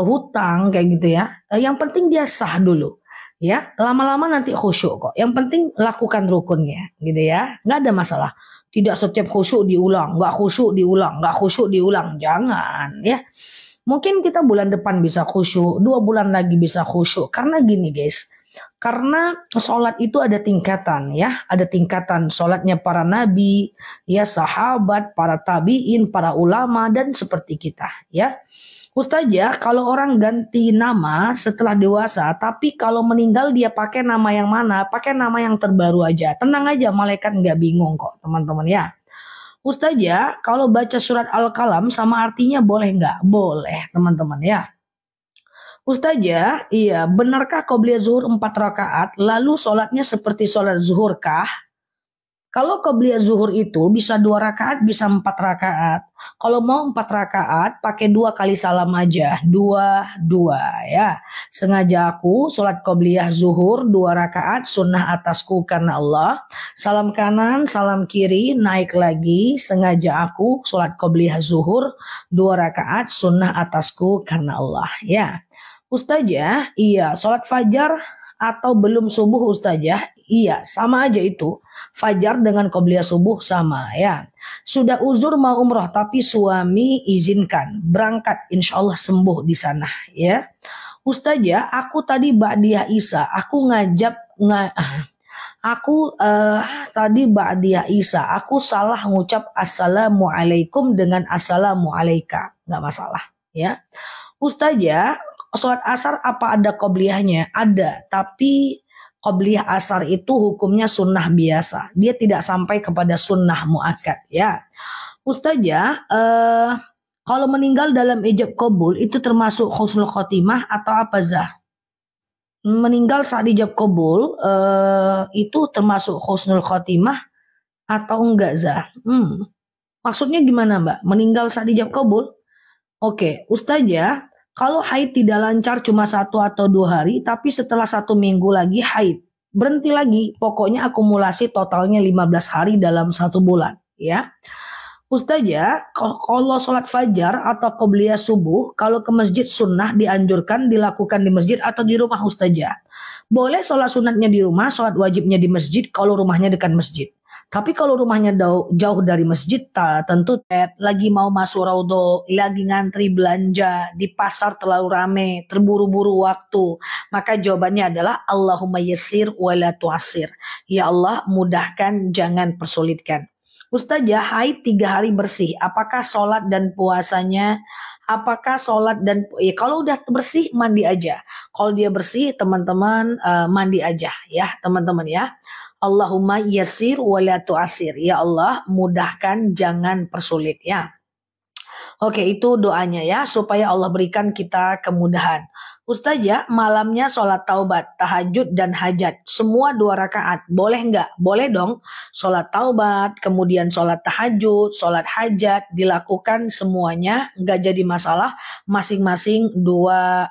A: hutang kayak gitu ya, yang penting dia sah dulu. Ya, lama-lama nanti khusyuk kok. Yang penting lakukan rukunnya, gitu ya. Nggak ada masalah. Tidak setiap khusyuk diulang, nggak khusyuk diulang, nggak khusyuk diulang. Jangan, ya. Mungkin kita bulan depan bisa khusyuk, 2 bulan lagi bisa khusyuk. Karena gini guys, karena sholat itu ada tingkatan ya. Ada tingkatan sholatnya para nabi, ya sahabat, para tabiin, para ulama, dan seperti kita ya. Ustazah, kalau orang ganti nama setelah dewasa, tapi kalau meninggal dia pakai nama yang mana? Pakai nama yang terbaru aja. Tenang aja, malaikat nggak bingung kok teman-teman ya. Ustazah, kalau baca surat Al-Qalam sama artinya boleh nggak? Boleh teman-teman ya. Ustazah, iya, benarkah qobliyah zuhur 4 rakaat, lalu sholatnya seperti sholat zuhur kah? Kalau qobliyah zuhur itu bisa 2 rakaat, bisa 4 rakaat. Kalau mau 4 rakaat, pakai 2 kali salam aja. 2 ya. Sengaja aku sholat qobliyah zuhur 2 rakaat, sunnah atasku karena Allah. Salam kanan, salam kiri, naik lagi. Sengaja aku sholat qobliyah zuhur 2 rakaat, sunnah atasku karena Allah. Ya. Ustazah, iya, sholat fajar atau belum subuh Ustazah? Iya, sama aja itu. Fajar dengan qobliyah subuh sama ya. Sudah uzur mau umroh tapi suami izinkan berangkat, insya Allah sembuh di sana ya. Ustazah, aku tadi ba'diyah Isa, tadi ba'diyah Isa, aku salah ngucap assalamualaikum dengan assalamualaika, nggak masalah ya. Ustazah, sholat asar apa ada qobliyahnya? Ada, tapi qobliyah asar itu hukumnya sunnah biasa. Dia tidak sampai kepada sunnah muakkad ya. Ustazah, kalau meninggal dalam ijab qabul itu termasuk husnul khotimah atau apa Zah? Meninggal saat ijab qabul itu termasuk husnul khotimah atau enggak Zah? Maksudnya gimana Mbak? Meninggal saat ijab qabul? Oke, Ustazah, kalau haid tidak lancar cuma 1 atau 2 hari, tapi setelah 1 minggu lagi haid, berhenti lagi. Pokoknya akumulasi totalnya 15 hari dalam 1 bulan. Ya, Ustazah, kalau sholat fajar atau qobliyah subuh, kalau ke masjid sunnah dianjurkan dilakukan di masjid atau di rumah Ustazah. Boleh sholat sunatnya di rumah, sholat wajibnya di masjid kalau rumahnya dekat masjid. Tapi kalau rumahnya jauh dari masjid, tentu lagi mau masuk raudhah, lagi ngantri belanja, di pasar terlalu rame, terburu-buru waktu. Maka jawabannya adalah Allahumma yassir wa la tu'assir. Ya Allah, mudahkan, jangan persulitkan. Ustazah, haid 3 hari bersih. Apakah sholat dan puasanya? Apakah sholat dan kalau udah bersih mandi aja. Kalau dia bersih teman-teman mandi aja ya teman-teman ya. Allahumma yassir wa la tu'assir. Ya Allah, mudahkan, jangan persulit ya. Oke, itu doanya ya supaya Allah berikan kita kemudahan. Ustazah, malamnya sholat taubat, tahajud dan hajat. Semua 2 rakaat. Boleh nggak? Boleh dong. Sholat taubat, kemudian sholat tahajud, sholat hajat. Dilakukan semuanya. Nggak jadi masalah. Masing-masing 2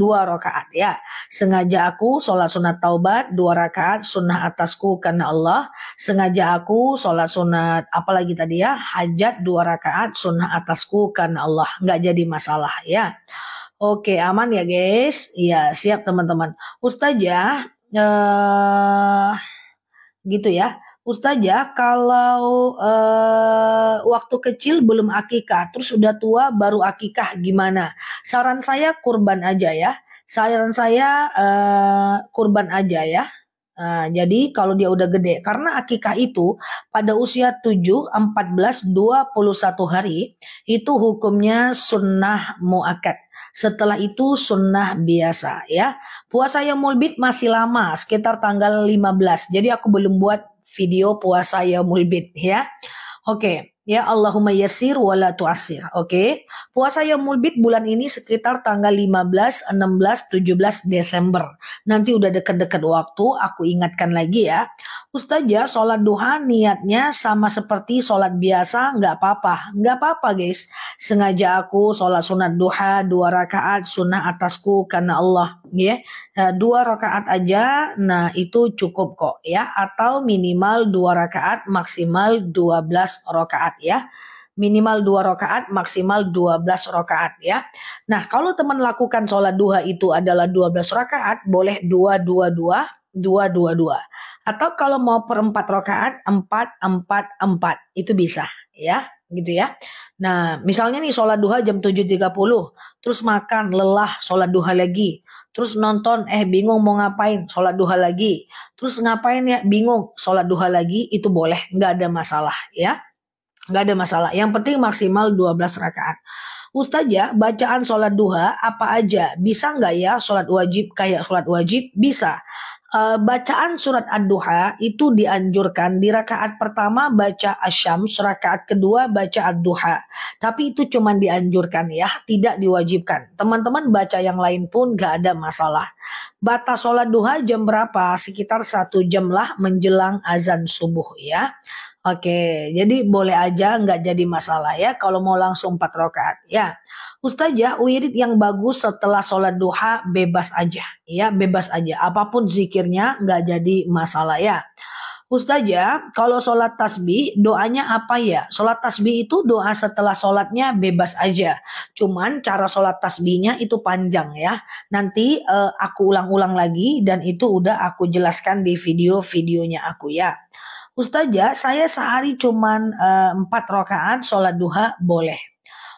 A: rakaat ya. Sengaja aku sholat sunat taubat 2 rakaat. Sunnah atasku karena Allah. Sengaja aku sholat sunat apalagi tadi ya. Hajat 2 rakaat. Sunnah atasku karena Allah. Nggak jadi masalah ya. Oke, aman ya guys. Iya, siap teman-teman. Ustazah, gitu ya. Ustazah, kalau waktu kecil belum akikah, terus udah tua baru akikah gimana? Saran saya kurban aja ya. Saran saya kurban aja ya. Jadi kalau dia udah gede, karena akikah itu pada usia 7, 14, 21 hari, itu hukumnya sunnah muakkad. Setelah itu sunnah biasa ya. Puasa Yaumul Bid masih lama, sekitar tanggal 15. Jadi aku belum buat video puasa Yaumul Bid ya. Oke. Ya Allahumma yassir wa la tu'assir. Oke. Puasa Yaumul Bid bulan ini sekitar tanggal 15, 16, 17 Desember. Nanti udah deket-deket waktu, aku ingatkan lagi ya. Ustazah, sholat duha niatnya sama seperti sholat biasa, nggak apa-apa. Nggak apa-apa guys. Sengaja aku sholat sunat duha 2 rakaat, sunnah atasku karena Allah. Ya, 2 rakaat aja, nah itu cukup kok ya. Atau minimal 2 rakaat, maksimal 12 rakaat ya. Minimal 2 rakaat, maksimal 12 rakaat ya. Nah, kalau teman lakukan sholat duha itu adalah 12 rakaat, boleh 2-2-2, 2-2-2. Atau kalau mau per 4 rakaat, 4-4-4. Itu bisa ya, gitu ya. Nah, misalnya nih sholat duha jam 7.30, terus makan, lelah, sholat duha lagi. Terus nonton, bingung mau ngapain, sholat duha lagi. Terus ngapain ya, bingung, sholat duha lagi, itu boleh, nggak ada masalah ya. Nggak ada masalah, yang penting maksimal 12 rakaat. Ustazah, bacaan sholat duha apa aja? Bisa nggak ya sholat wajib kayak sholat wajib? Bisa. Bacaan surat ad-duha itu dianjurkan di rakaat pertama baca asyams, rakaat kedua baca ad-duha. Tapi itu cuma dianjurkan ya, tidak diwajibkan. Teman-teman baca yang lain pun gak ada masalah. Batas sholat duha jam berapa? Sekitar 1 jam lah menjelang azan subuh ya. Oke, jadi boleh aja nggak jadi masalah ya kalau mau langsung 4 rakaat ya. Ustazah, wirid yang bagus setelah sholat duha bebas aja ya, bebas aja. Apapun zikirnya nggak jadi masalah ya. Ustazah, kalau sholat tasbih doanya apa ya? Sholat tasbih itu doa setelah sholatnya bebas aja. Cuman cara sholat tasbihnya itu panjang ya. Nanti aku ulang-ulang lagi dan itu udah aku jelaskan di video-videonya aku ya. Ustazah, saya sehari cuman 4 rakaat sholat duha boleh.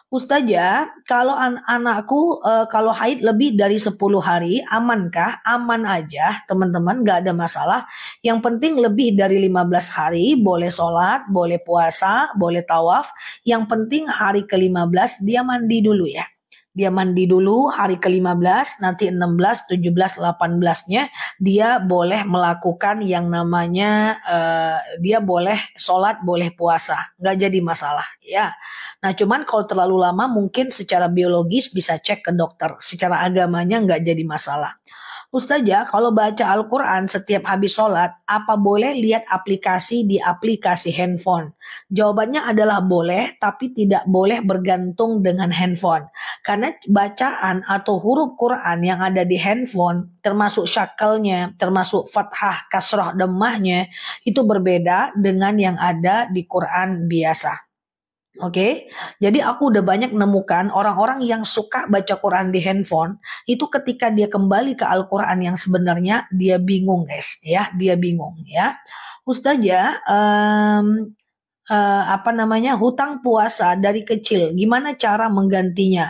A: Ustazah, kalau anakku kalau haid lebih dari 10 hari, amankah? Aman aja teman-teman, gak ada masalah. Yang penting lebih dari 15 hari, boleh sholat, boleh puasa, boleh tawaf. Yang penting hari ke-15 dia mandi dulu ya. Dia mandi dulu hari ke-15, nanti 16, 17, 18-nya dia boleh melakukan yang namanya dia boleh sholat, boleh puasa. Nggak jadi masalah ya. Nah cuman kalau terlalu lama mungkin secara biologis bisa cek ke dokter. Secara agamanya nggak jadi masalah. Ustazah, kalau baca Al-Quran setiap habis sholat, apa boleh lihat aplikasi di aplikasi handphone? Jawabannya adalah boleh, tapi tidak boleh bergantung dengan handphone. Karena bacaan atau huruf Quran yang ada di handphone, termasuk syakalnya, termasuk fathah, kasrah, dhammahnya, itu berbeda dengan yang ada di Quran biasa. Oke, jadi aku udah banyak nemukan orang-orang yang suka baca Quran di handphone, itu ketika dia kembali ke Al-Quran yang sebenarnya dia bingung guys, ya, dia bingung ya. Ustazah, apa namanya, hutang puasa dari kecil, gimana cara menggantinya?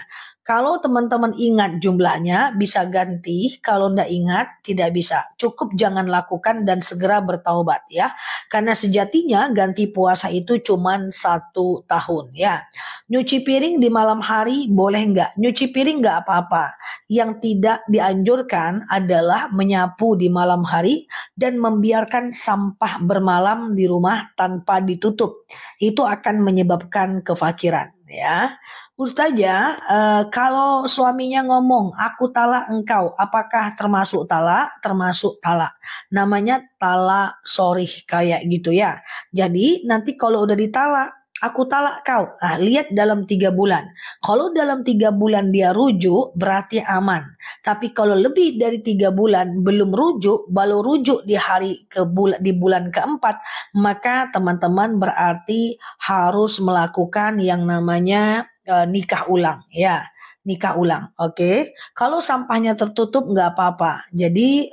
A: Kalau teman-teman ingat jumlahnya bisa ganti, kalau ndak ingat tidak bisa. Cukup jangan lakukan dan segera bertaubat ya. Karena sejatinya ganti puasa itu cuman 1 tahun ya. Nyuci piring di malam hari boleh nggak? Nyuci piring nggak apa-apa. Yang tidak dianjurkan adalah menyapu di malam hari dan membiarkan sampah bermalam di rumah tanpa ditutup. Itu akan menyebabkan kefakiran ya. Ustazah, kalau suaminya ngomong, aku talak engkau, apakah termasuk talak? Termasuk talak. Namanya talak sorih kayak gitu ya. Jadi nanti kalau udah ditalak, aku talak kau. Nah, lihat dalam 3 bulan. Kalau dalam 3 bulan dia rujuk, berarti aman. Tapi kalau lebih dari 3 bulan belum rujuk, baru rujuk di di bulan keempat, maka teman-teman berarti harus melakukan yang namanya nikah ulang ya, nikah ulang. Oke. Kalau sampahnya tertutup nggak apa-apa, jadi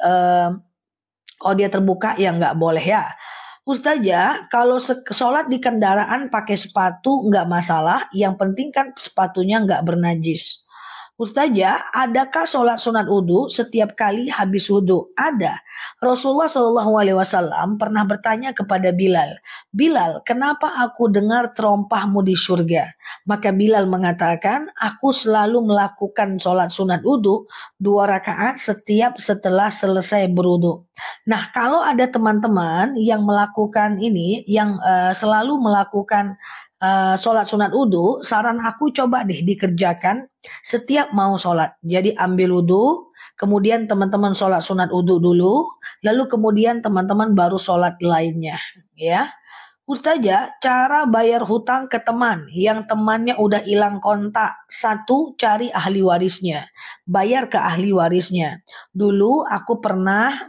A: kalau dia terbuka ya nggak boleh ya. Ustazah, kalau sholat di kendaraan pakai sepatu nggak masalah, yang penting kan sepatunya nggak bernajis. Ustazah, adakah sholat sunat wudhu setiap kali habis wudhu? Ada. Rasulullah SAW pernah bertanya kepada Bilal, Bilal, kenapa aku dengar terompahmu di surga? Maka Bilal mengatakan, aku selalu melakukan sholat sunat wudhu 2 rakaat setiap setelah selesai berwudhu. Nah, kalau ada teman-teman yang melakukan ini, yang selalu melakukan sholat sunat wudhu, saran aku coba deh dikerjakan setiap mau sholat. Jadi ambil wudhu, kemudian teman-teman sholat sunat wudhu dulu, lalu kemudian teman-teman baru sholat lainnya. Ya, Ustazah, cara bayar hutang ke teman yang temannya udah hilang kontak. 1, cari ahli warisnya. Bayar ke ahli warisnya. Dulu aku pernah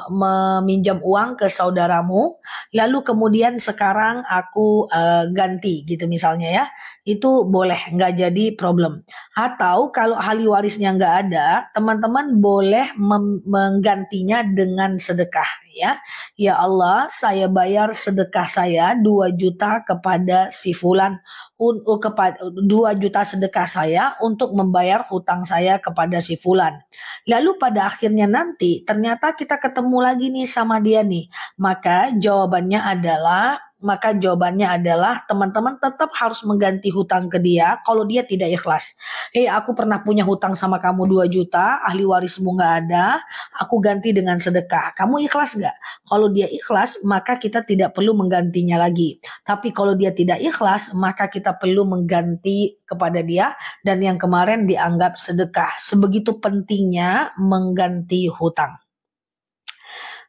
A: meminjam uang ke saudaramu, lalu kemudian sekarang aku ganti gitu misalnya ya. Itu boleh, nggak jadi problem. Atau kalau ahli warisnya nggak ada, teman-teman boleh menggantinya dengan sedekah ya. Ya Allah, saya bayar sedekah saya 2 juta kepada si fulan, 2 juta sedekah saya untuk membayar hutang saya kepada si fulan. Lalu pada akhirnya nanti ternyata kita ketemu lagi nih sama dia nih. Maka jawabannya adalah teman-teman tetap harus mengganti hutang ke dia kalau dia tidak ikhlas. Aku pernah punya hutang sama kamu 2 juta, ahli warismu nggak ada, aku ganti dengan sedekah. Kamu ikhlas nggak? Kalau dia ikhlas, maka kita tidak perlu menggantinya lagi. Tapi kalau dia tidak ikhlas, maka kita perlu mengganti kepada dia, dan yang kemarin dianggap sedekah. Sebegitu pentingnya mengganti hutang.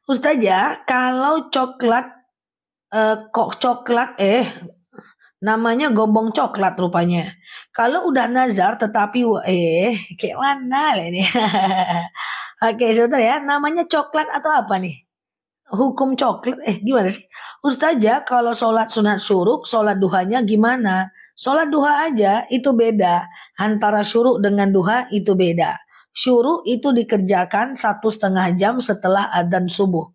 A: Ustazah, kalau namanya gombong coklat rupanya. Kalau udah nazar tetapi kayak mana lah ini? Oke, saudara ya, namanya coklat atau apa nih? Hukum coklat, gimana sih? Ustazah, kalau sholat sunat syuruk, sholat duhanya gimana? Sholat duha aja itu beda. Antara syuruk dengan duha itu beda. Syuruk itu dikerjakan 1,5 jam setelah adzan subuh.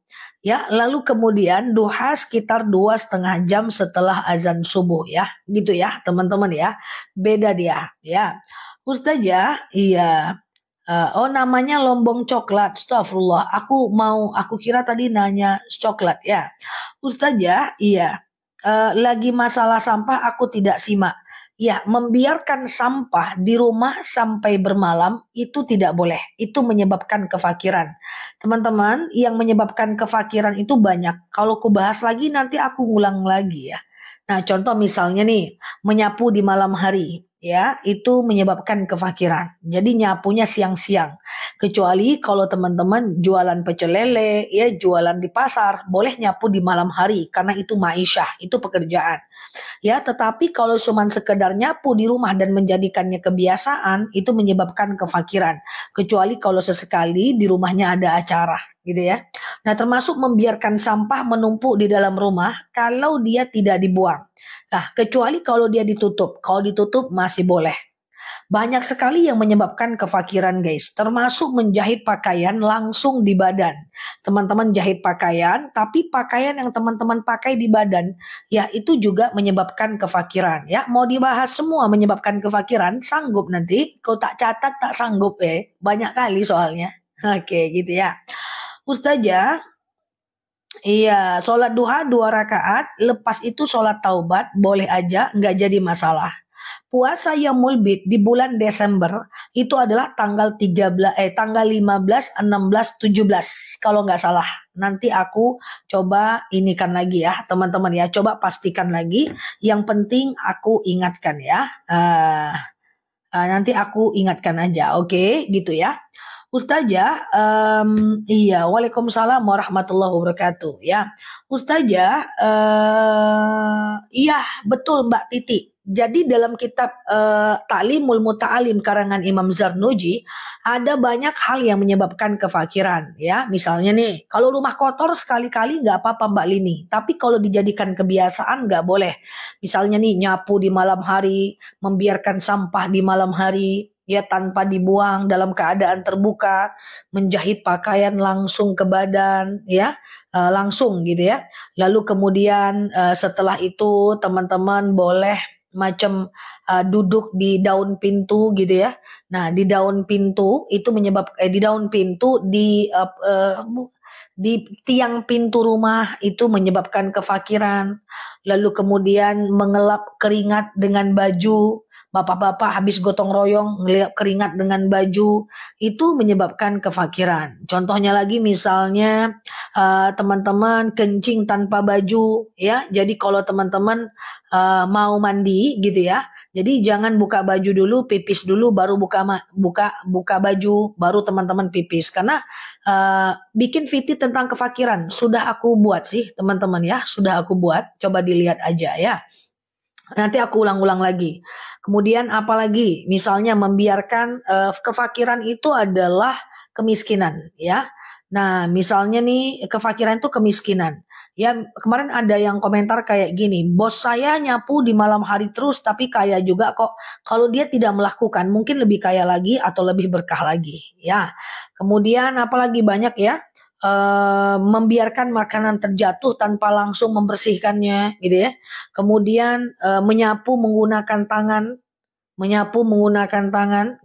A: Ya, lalu kemudian duha sekitar 2,5 jam setelah azan subuh ya, gitu ya teman-teman ya, beda dia ya. Ustazah, iya. Namanya lombong coklat. Astagfirullah. Aku kira tadi nanya coklat ya. Ustazah, iya. Lagi masalah sampah aku tidak simak. Ya, membiarkan sampah di rumah sampai bermalam itu tidak boleh. Itu menyebabkan kefakiran. Teman-teman, yang menyebabkan kefakiran itu banyak. Kalau aku bahas lagi nanti aku ngulang lagi ya. Nah, contoh misalnya nih, menyapu di malam hari. Ya, itu menyebabkan kefakiran. Jadi nyapunya siang-siang. Kecuali kalau teman-teman jualan pecel lele, ya jualan di pasar, boleh nyapu di malam hari karena itu maisyah, itu pekerjaan. Ya, tetapi kalau cuma sekedar nyapu di rumah dan menjadikannya kebiasaan, itu menyebabkan kefakiran. Kecuali kalau sesekali di rumahnya ada acara, gitu ya. Nah, termasuk membiarkan sampah menumpuk di dalam rumah kalau dia tidak dibuang. Nah, kecuali kalau dia ditutup. Kalau ditutup masih boleh. Banyak sekali yang menyebabkan kefakiran guys, termasuk menjahit pakaian langsung di badan. Teman-teman jahit pakaian, tapi pakaian yang teman-teman pakai di badan, ya itu juga menyebabkan kefakiran. Ya, mau dibahas semua menyebabkan kefakiran, sanggup nanti. Kau tak catat tak sanggup banyak kali soalnya. Oke, gitu ya. Ustazah, iya, sholat duha 2 rakaat, lepas itu sholat taubat, boleh aja, nggak jadi masalah. Puasa Yaumul Bid di bulan Desember itu adalah tanggal 15, 16, 17 kalau nggak salah. Nanti aku coba inikan lagi ya teman-teman ya. Coba pastikan lagi. Yang penting aku ingatkan ya. Nanti aku ingatkan aja, oke, gitu ya. Ustazah, iya, waalaikumsalam warahmatullahi wabarakatuh. Ya, Ustazah, iya betul Mbak Titi. Jadi dalam kitab Ta'limul Muta'alim karangan Imam Zarnuji ada banyak hal yang menyebabkan kefakiran. Ya, misalnya nih, kalau rumah kotor sekali-kali nggak apa-apa Mbak Lini, tapi kalau dijadikan kebiasaan nggak boleh. Misalnya nih nyapu di malam hari, membiarkan sampah di malam hari, ya tanpa dibuang dalam keadaan terbuka, menjahit pakaian langsung ke badan, ya langsung gitu ya. Lalu kemudian setelah itu teman-teman boleh macam duduk di daun pintu gitu ya. Nah di daun pintu itu di daun pintu di tiang pintu rumah itu menyebabkan kefakiran. Lalu kemudian mengelap keringat dengan baju. Bapak-bapak habis gotong royong ngeliat keringat dengan baju itu menyebabkan kefakiran. Contohnya lagi misalnya teman-teman kencing tanpa baju ya. Jadi kalau teman-teman mau mandi gitu ya. Jadi jangan buka baju dulu, pipis dulu baru buka baju, baru teman-teman pipis karena bikin fitih tentang kefakiran. Sudah aku buat sih teman-teman ya, sudah aku buat. Coba dilihat aja ya. Nanti aku ulang-ulang lagi. Kemudian apalagi misalnya membiarkan kefakiran itu adalah kemiskinan ya. Nah, misalnya nih kefakiran itu kemiskinan. Ya, kemarin ada yang komentar kayak gini, bos saya nyapu di malam hari terus tapi kaya juga kok. Kalau dia tidak melakukan mungkin lebih kaya lagi atau lebih berkah lagi ya. Kemudian apalagi banyak ya, membiarkan makanan terjatuh tanpa langsung membersihkannya gitu ya. Kemudian menyapu menggunakan tangan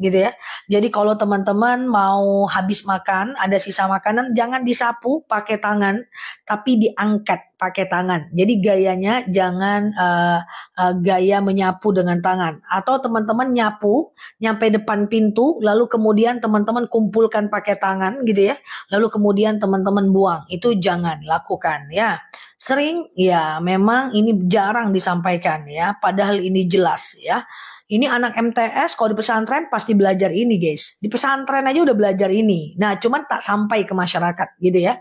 A: gitu ya. Jadi kalau teman-teman mau habis makan, ada sisa makanan, jangan disapu pakai tangan, tapi diangkat pakai tangan. Jadi gayanya jangan gaya menyapu dengan tangan. Atau teman-teman nyampe depan pintu, lalu kemudian teman-teman kumpulkan pakai tangan gitu ya. Lalu kemudian teman-teman buang. Itu jangan lakukan ya. Sering ya memang ini jarang disampaikan ya, padahal ini jelas ya. Ini anak MTS kalau di pesantren pasti belajar ini guys. Di pesantren aja udah belajar ini. Nah cuman tak sampai ke masyarakat gitu ya.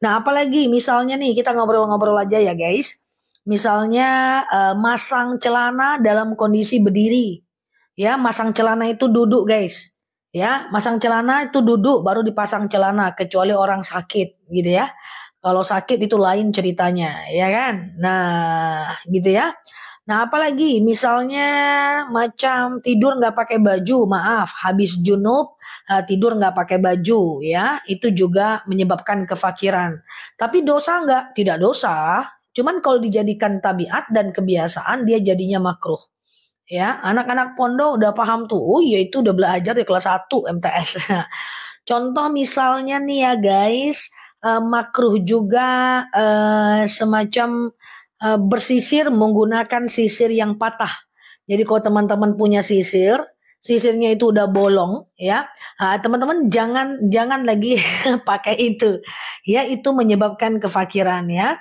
A: Nah apalagi misalnya nih kita ngobrol-ngobrol aja ya guys. Misalnya masang celana dalam kondisi berdiri. Ya masang celana itu duduk guys. Ya masang celana itu duduk baru dipasang celana kecuali orang sakit gitu ya. Kalau sakit itu lain ceritanya ya kan. Nah gitu ya. Nah, apalagi misalnya macam tidur nggak pakai baju, maaf, habis junub tidur nggak pakai baju, ya, itu juga menyebabkan kefakiran. Tapi dosa nggak? Tidak dosa. Cuman kalau dijadikan tabiat dan kebiasaan, dia jadinya makruh. Ya, anak-anak pondok udah paham tuh. Oh iya itu udah belajar di kelas 1 MTS. Contoh misalnya nih ya guys, makruh juga semacam bersisir menggunakan sisir yang patah. Jadi kalau teman-teman punya sisirnya itu udah bolong ya, teman-teman jangan lagi pakai itu. Ya itu menyebabkan kefakiran ya.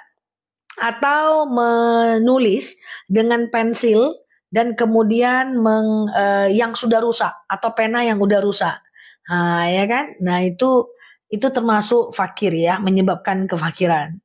A: Atau menulis dengan pensil dan kemudian yang sudah rusak atau pena yang udah rusak. Nah, ya kan? Nah, itu termasuk fakir ya, menyebabkan kefakiran.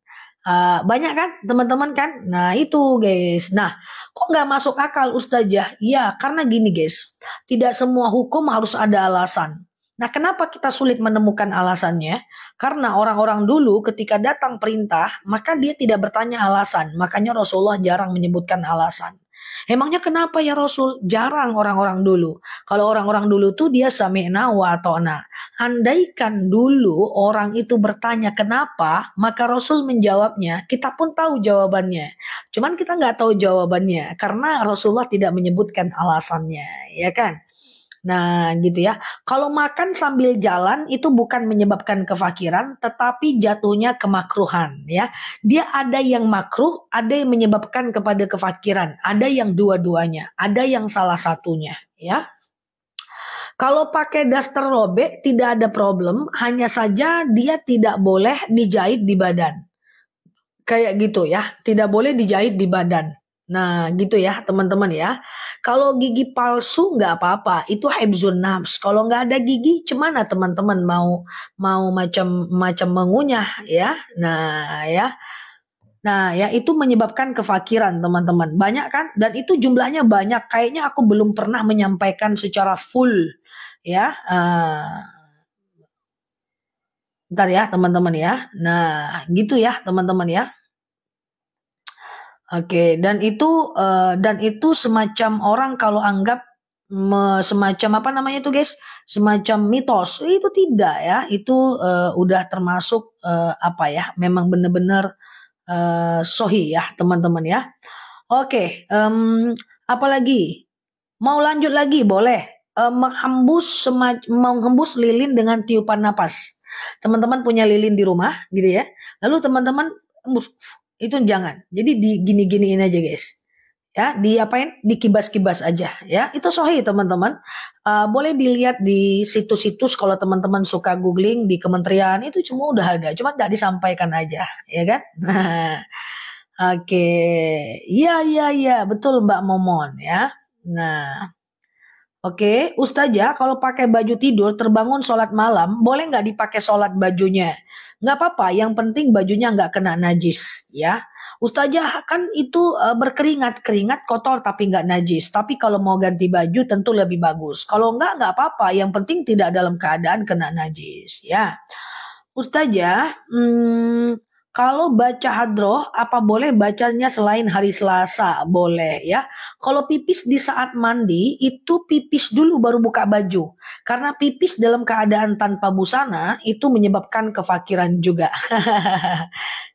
A: Banyak kan teman-teman kan? Nah itu guys. Nah kok nggak masuk akal Ustazah? Ya karena gini guys. Tidak semua hukum harus ada alasan. Nah kenapa kita sulit menemukan alasannya? Karena orang-orang dulu ketika datang perintah maka dia tidak bertanya alasan. Makanya Rasulullah jarang menyebutkan alasan. Emangnya kenapa ya Rasul? Jarang orang-orang dulu. Kalau orang-orang dulu tuh dia sami'na wa ata'na. Andaikan dulu orang itu bertanya kenapa, maka Rasul menjawabnya, kita pun tahu jawabannya. Cuman kita nggak tahu jawabannya karena Rasulullah tidak menyebutkan alasannya, ya kan? Nah, gitu ya. Kalau makan sambil jalan itu bukan menyebabkan kefakiran, tetapi jatuhnya kemakruhan, ya. Dia ada yang makruh, ada yang menyebabkan kepada kefakiran, ada yang dua-duanya, ada yang salah satunya, ya. Kalau pakai daster robek tidak ada problem, hanya saja dia tidak boleh dijahit di badan. Kayak gitu ya, tidak boleh dijahit di badan. Nah, gitu ya teman-teman ya. Kalau gigi palsu nggak apa-apa, itu hibzun nafs. Kalau nggak ada gigi, cemana teman-teman mau mau macam-macam mengunyah ya. Nah ya itu menyebabkan kefakiran teman-teman. Banyak kan? Dan itu jumlahnya banyak. Kayaknya aku belum pernah menyampaikan secara full ya. Bentar ya teman-teman ya. Nah gitu ya teman-teman ya. Oke, dan itu semacam orang kalau anggap semacam apa namanya itu guys, semacam mitos. Itu tidak ya, itu udah termasuk apa ya, memang benar-benar sohi ya teman-teman ya. Oke, apa lagi? Mau lanjut lagi boleh. Menghembus lilin dengan tiupan napas. Teman-teman punya lilin di rumah gitu ya. Lalu teman-teman hembus itu jangan. Jadi digini-giniin aja guys. Ya, diapain? Dikibas-kibas aja ya. Itu sahih teman-teman. Boleh dilihat di situs-situs kalau teman-teman suka googling di kementerian itu cuma udah ada, cuma nggak disampaikan aja, ya kan? Oke. Iya iya iya, betul Mbak Momon ya. Nah, oke, Ustazah kalau pakai baju tidur terbangun sholat malam, boleh nggak dipakai sholat bajunya? Nggak apa-apa, yang penting bajunya nggak kena najis, ya. Ustazah kan itu berkeringat, keringat kotor tapi nggak najis. Tapi kalau mau ganti baju tentu lebih bagus. Kalau nggak apa-apa, yang penting tidak dalam keadaan kena najis, ya. Ustazah, kalau baca hadroh, apa boleh bacanya selain hari Selasa? Boleh ya. Kalau pipis di saat mandi, itu pipis dulu baru buka baju. Karena pipis dalam keadaan tanpa busana, itu menyebabkan kefakiran juga.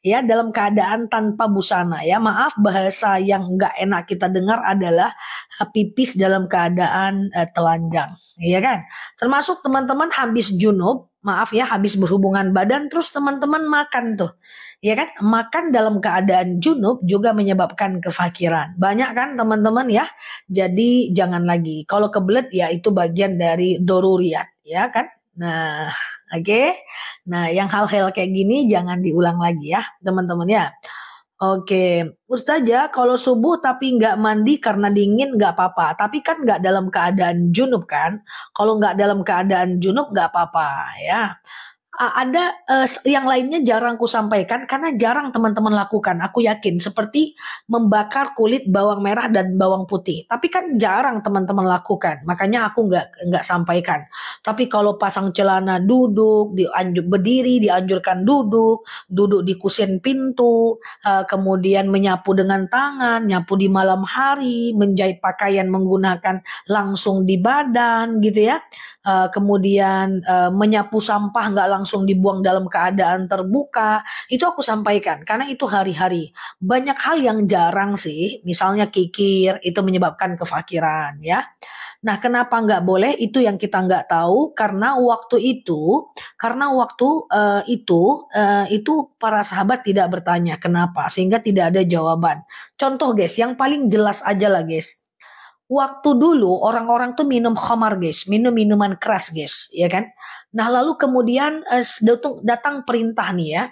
A: Ya, dalam keadaan tanpa busana ya. Maaf bahasa yang nggak enak kita dengar adalah pipis dalam keadaan telanjang. Iya kan? Termasuk teman-teman habis junub, maaf ya, habis berhubungan badan, terus teman-teman makan tuh. Ya kan? Makan dalam keadaan junub juga menyebabkan kefakiran. Banyak kan teman-teman ya? Jadi jangan lagi. Kalau kebelet ya itu bagian dari doruriat. Ya kan? Nah, oke. Nah, yang hal-hal kayak gini jangan diulang lagi ya teman-teman ya. Oke, Ustazah kalau subuh tapi nggak mandi karena dingin nggak apa-apa. Tapi kan nggak dalam keadaan junub kan? Kalau nggak dalam keadaan junub nggak apa-apa ya. Ada yang lainnya jarang ku sampaikan karena jarang teman-teman lakukan. Aku yakin seperti membakar kulit bawang merah dan bawang putih. Tapi kan jarang teman-teman lakukan. Makanya aku nggak sampaikan. Tapi kalau pasang celana duduk, berdiri dianjurkan duduk, duduk di kusen pintu, kemudian menyapu dengan tangan, nyapu di malam hari, menjahit pakaian menggunakan langsung di badan gitu ya. Kemudian menyapu sampah nggak langsung dibuang dalam keadaan terbuka, itu aku sampaikan karena itu hari-hari. Banyak hal yang jarang sih, misalnya kikir itu menyebabkan kefakiran ya. Nah, kenapa nggak boleh? Itu yang kita nggak tahu karena waktu itu para sahabat tidak bertanya kenapa, sehingga tidak ada jawaban. Contoh guys, yang paling jelas aja lah guys. Waktu dulu orang-orang tuh minum khamar guys, minum minuman keras guys, ya kan? Nah lalu kemudian datang perintah nih ya,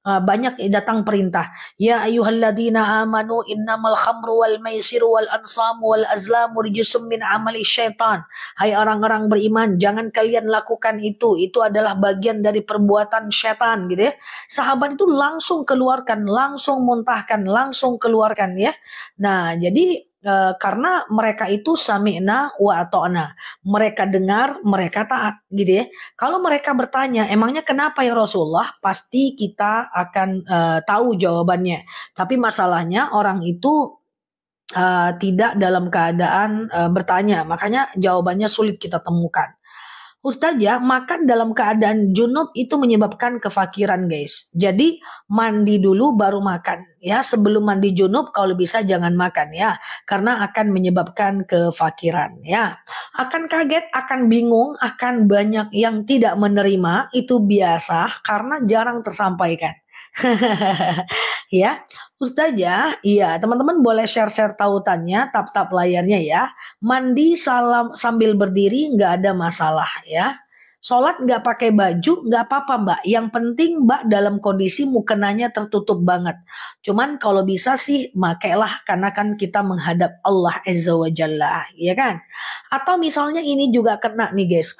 A: banyak datang perintah. Ya ayyuhalladzina amanu innamal khamru wal maisiru wal ansamu wal azlamu rijsum min amali syaitan. Hai orang-orang beriman, jangan kalian lakukan itu adalah bagian dari perbuatan syaitan gitu ya. Sahabat itu langsung keluarkan, langsung muntahkan, langsung keluarkan ya. Nah jadi karena mereka itu sami'na wa ata'na. Mereka dengar, mereka taat gitu ya. Kalau mereka bertanya, emangnya kenapa ya Rasulullah? Pasti kita akan tahu jawabannya. Tapi masalahnya orang itu tidak dalam keadaan bertanya. Makanya jawabannya sulit kita temukan. Ustazah, makan dalam keadaan junub itu menyebabkan kefakiran, guys. Jadi mandi dulu baru makan ya. Sebelum mandi junub kalau bisa jangan makan ya, karena akan menyebabkan kefakiran ya. Akan kaget, akan bingung, akan banyak yang tidak menerima, itu biasa karena jarang tersampaikan. Ya, Ustazah, iya teman-teman boleh share-share tautannya, tap-tap layarnya ya. Mandi salam sambil berdiri nggak ada masalah ya. Sholat nggak pakai baju nggak apa-apa Mbak. Yang penting Mbak dalam kondisi mukenanya tertutup banget. Cuman kalau bisa sih makailah karena kan kita menghadap Allah Azza wa Jalla, ya kan? Atau misalnya ini juga kena nih guys,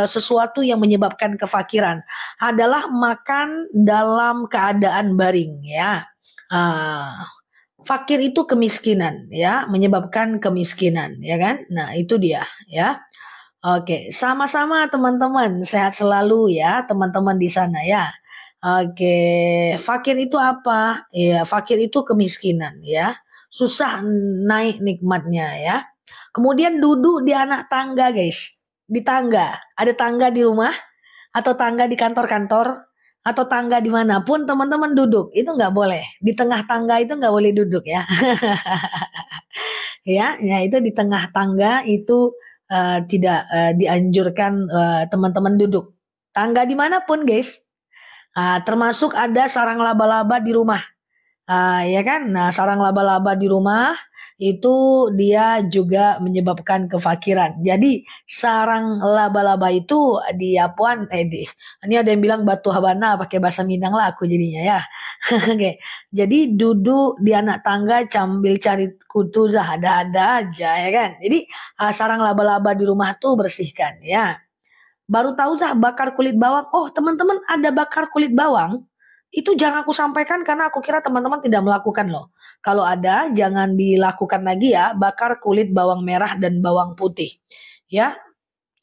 A: sesuatu yang menyebabkan kefakiran adalah makan dalam keadaan baring ya. Ah, fakir itu kemiskinan ya, menyebabkan kemiskinan ya kan. Nah, itu dia ya. Oke, sama-sama teman-teman, sehat selalu ya teman-teman di sana ya. Oke, fakir itu apa? Ya, fakir itu kemiskinan ya. Susah naik nikmatnya ya. Kemudian duduk di anak tangga guys. Di tangga. Ada tangga di rumah atau tangga di kantor-kantor atau tangga dimanapun teman-teman duduk. Itu nggak boleh. Di tengah tangga itu nggak boleh duduk ya. Ya itu di tengah tangga itu tidak dianjurkan teman-teman duduk. Tangga dimanapun guys. Termasuk ada sarang laba-laba di rumah. Ya kan? Nah, sarang laba-laba di rumah itu dia juga menyebabkan kefakiran. Jadi sarang laba-laba itu di Apuan, ini ada yang bilang batu habana pakai bahasa Minang lah aku jadinya ya. Oke, jadi duduk di anak tangga sambil cari kutu ada aja ya kan. Jadi sarang laba-laba di rumah tuh bersihkan ya. Baru tahu bakar kulit bawang. Oh teman-teman ada bakar kulit bawang. Itu jangan aku sampaikan karena aku kira teman-teman tidak melakukan loh. Kalau ada jangan dilakukan lagi ya, bakar kulit bawang merah dan bawang putih. Ya,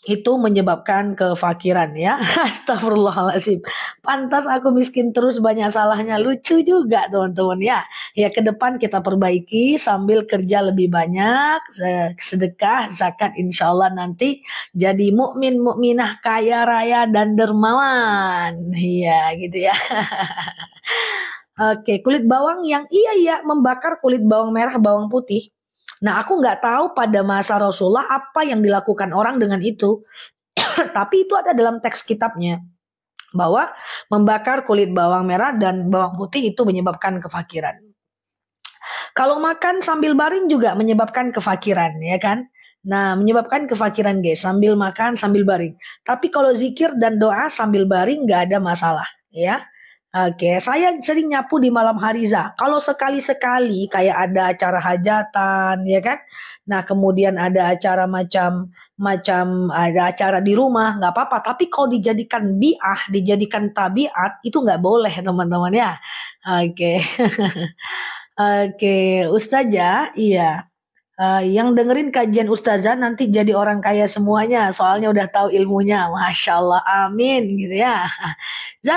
A: itu menyebabkan kefakiran ya. Astagfirullahaladzim. Pantas aku miskin terus banyak salahnya. Lucu juga teman-teman ya. Ya ke depan kita perbaiki sambil kerja lebih banyak, sedekah, zakat insya Allah nanti jadi mukmin mukminah kaya raya dan dermawan. Iya gitu ya. Oke, kulit bawang yang iya membakar kulit bawang merah, bawang putih. Nah, aku nggak tahu pada masa Rasulullah apa yang dilakukan orang dengan itu. Tapi itu ada dalam teks kitabnya. Bahwa membakar kulit bawang merah dan bawang putih itu menyebabkan kefakiran. Kalau makan sambil baring juga menyebabkan kefakiran, ya kan? Nah, menyebabkan kefakiran guys, sambil makan, sambil baring. Tapi kalau zikir dan doa sambil baring nggak ada masalah, ya. Oke, saya sering nyapu di malam hari Kalau sekali-sekali kayak ada acara hajatan, ya kan? Nah, kemudian ada acara macam ada acara di rumah, nggak apa-apa. Tapi kalau dijadikan bi'ah, dijadikan tabiat, itu nggak boleh teman-teman ya. Oke, oke, Ustazah, iya. Yang dengerin kajian Ustazah nanti jadi orang kaya semuanya, soalnya udah tahu ilmunya. Masya Allah, amin gitu ya.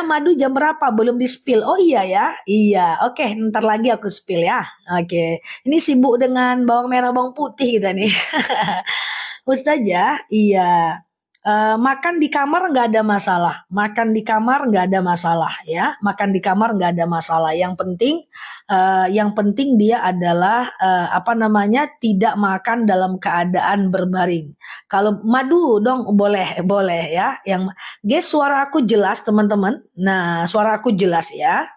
A: Madu jam berapa? Belum di-spill. Oh iya ya, iya. Oke, ntar lagi aku spill ya. Oke, ini sibuk dengan bawang merah, bawang putih kita nih. Ustazah, iya. Makan di kamar nggak ada masalah. Makan di kamar nggak ada masalah ya. Makan di kamar nggak ada masalah. Yang penting dia adalah tidak makan dalam keadaan berbaring. Kalau madu dong boleh ya. Guys, suara aku jelas teman-teman. Nah, suara aku jelas ya.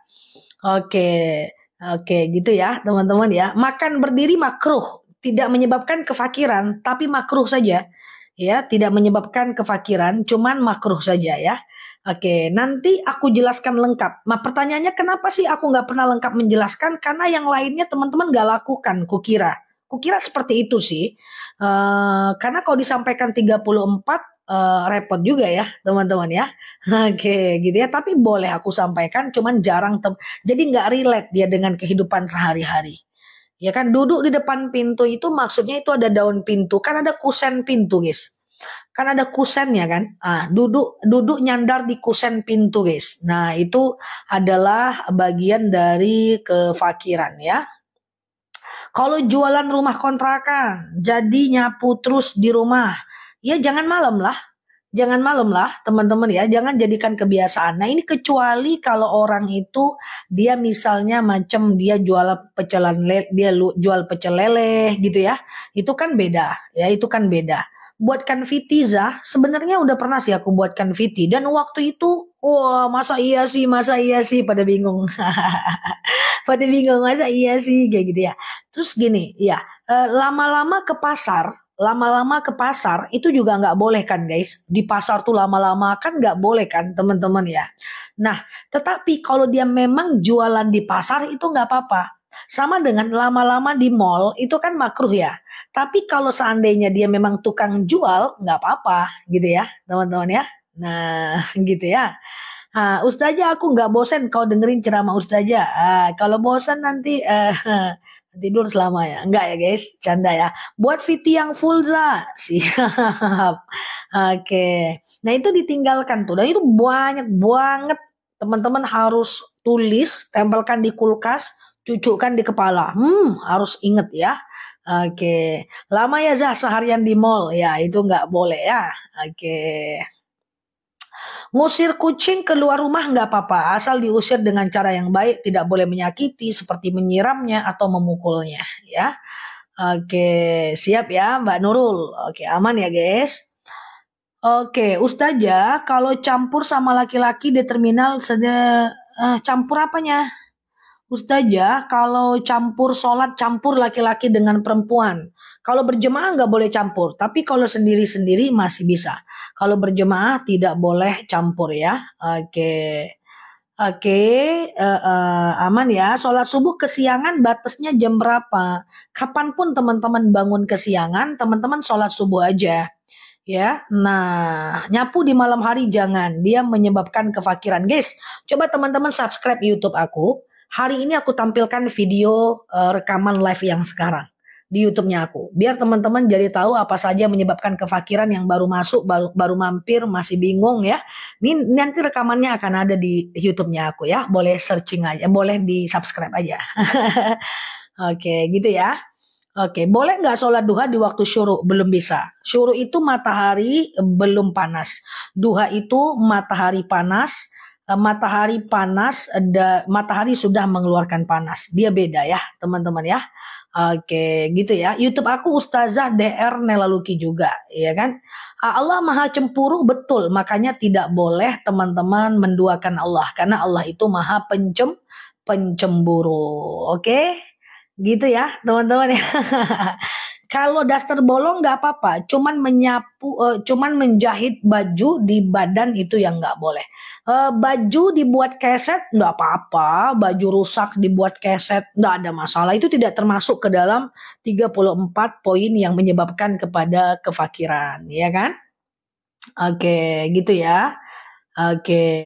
A: Oke. Oke, gitu ya, teman-teman ya. Makan berdiri makruh, tidak menyebabkan kefakiran, tapi makruh saja. Ya, tidak menyebabkan kefakiran, cuman makruh saja ya. Oke, nanti aku jelaskan lengkap. Nah, pertanyaannya kenapa sih aku nggak pernah lengkap menjelaskan? Karena yang lainnya teman-teman nggak lakukan, kukira. Kukira seperti itu sih. Karena kalau disampaikan 34, repot juga ya, teman-teman ya. Oke, gitu ya. Tapi boleh aku sampaikan, cuman jarang. Jadi nggak relate dia dengan kehidupan sehari-hari. Ya kan, duduk di depan pintu itu maksudnya itu ada daun pintu, kan ada kusen pintu guys, kan ada kusennya kan. Duduk nyandar di kusen pintu guys. Nah itu adalah bagian dari kefakiran ya. Kalau jualan rumah kontrakan, jadi nyapu terus di rumah, ya jangan malam lah. Jangan malam lah teman-teman ya, jangan jadikan kebiasaan. Nah ini kecuali kalau orang itu dia misalnya macam dia jual jual pecel lele gitu ya. Itu kan beda ya, itu kan beda. Buatkan Vitiza, sebenarnya udah pernah sih aku buatkan Viti dan waktu itu wah masa iya sih pada bingung. Pada bingung masa iya sih kayak gitu ya. Terus gini, ya lama-lama ke pasar itu juga nggak boleh kan guys. Di pasar tuh lama-lama kan nggak boleh kan teman-teman ya. Nah, tetapi kalau dia memang jualan di pasar itu nggak apa-apa. Sama dengan lama-lama di mall itu kan makruh ya. Tapi kalau seandainya dia memang tukang jual nggak apa-apa gitu ya teman-teman ya. Nah gitu ya. Ustazah aku nggak bosen kau dengerin ceramah Ustazah. Kalau bosan nanti tidur selamanya. Enggak ya guys, canda ya. Buat VT yang full za. Siap. Oke. Nah itu ditinggalkan tuh. Dan itu banyak banget. Teman-teman harus tulis, tempelkan di kulkas, cucukkan di kepala. Harus inget ya. Oke. Lama ya Zah seharian di mall. Ya itu nggak boleh ya. Oke. Ngusir kucing keluar rumah nggak apa-apa, asal diusir dengan cara yang baik, tidak boleh menyakiti seperti menyiramnya atau memukulnya, ya. Oke, siap ya Mbak Nurul. Oke, aman ya guys. Oke, Ustazah, kalau campur sama laki-laki di terminal campur apanya? Ustazah, kalau campur sholat campur laki-laki dengan perempuan. Kalau berjemaah nggak boleh campur, tapi kalau sendiri-sendiri masih bisa. Kalau berjemaah tidak boleh campur ya. Oke, oke, aman ya. Sholat subuh kesiangan batasnya jam berapa? Kapanpun teman-teman bangun kesiangan, teman-teman sholat subuh aja. Ya, nah nyapu di malam hari jangan, dia menyebabkan kefakiran. Guys, coba teman-teman subscribe YouTube aku. Hari ini aku tampilkan video rekaman live yang sekarang di YouTube-nya aku. Biar teman-teman jadi tahu apa saja menyebabkan kefakiran yang baru masuk, baru mampir, masih bingung ya. Ini nanti rekamannya akan ada di YouTube-nya aku ya. Boleh searching aja, boleh di subscribe aja. Oke, gitu ya. Oke, boleh nggak sholat duha di waktu syuruk? Belum bisa. Syuruk itu matahari belum panas. Duha itu matahari panas. Matahari panas, matahari sudah mengeluarkan panas. Dia beda ya, teman-teman ya. Oke, gitu ya. YouTube aku Ustazah DR Nelaluki juga, ya kan? Allah Maha Cemburu betul, makanya tidak boleh teman-teman menduakan Allah karena Allah itu Maha Pencemburu. Oke? Gitu ya teman-teman ya. Kalau daster bolong nggak apa-apa, cuman menjahit baju di badan itu yang nggak boleh. Baju dibuat keset nggak apa-apa, baju rusak dibuat keset nggak ada masalah. Itu tidak termasuk ke dalam 34 poin yang menyebabkan kepada kefakiran, ya kan? Oke, gitu ya. Oke.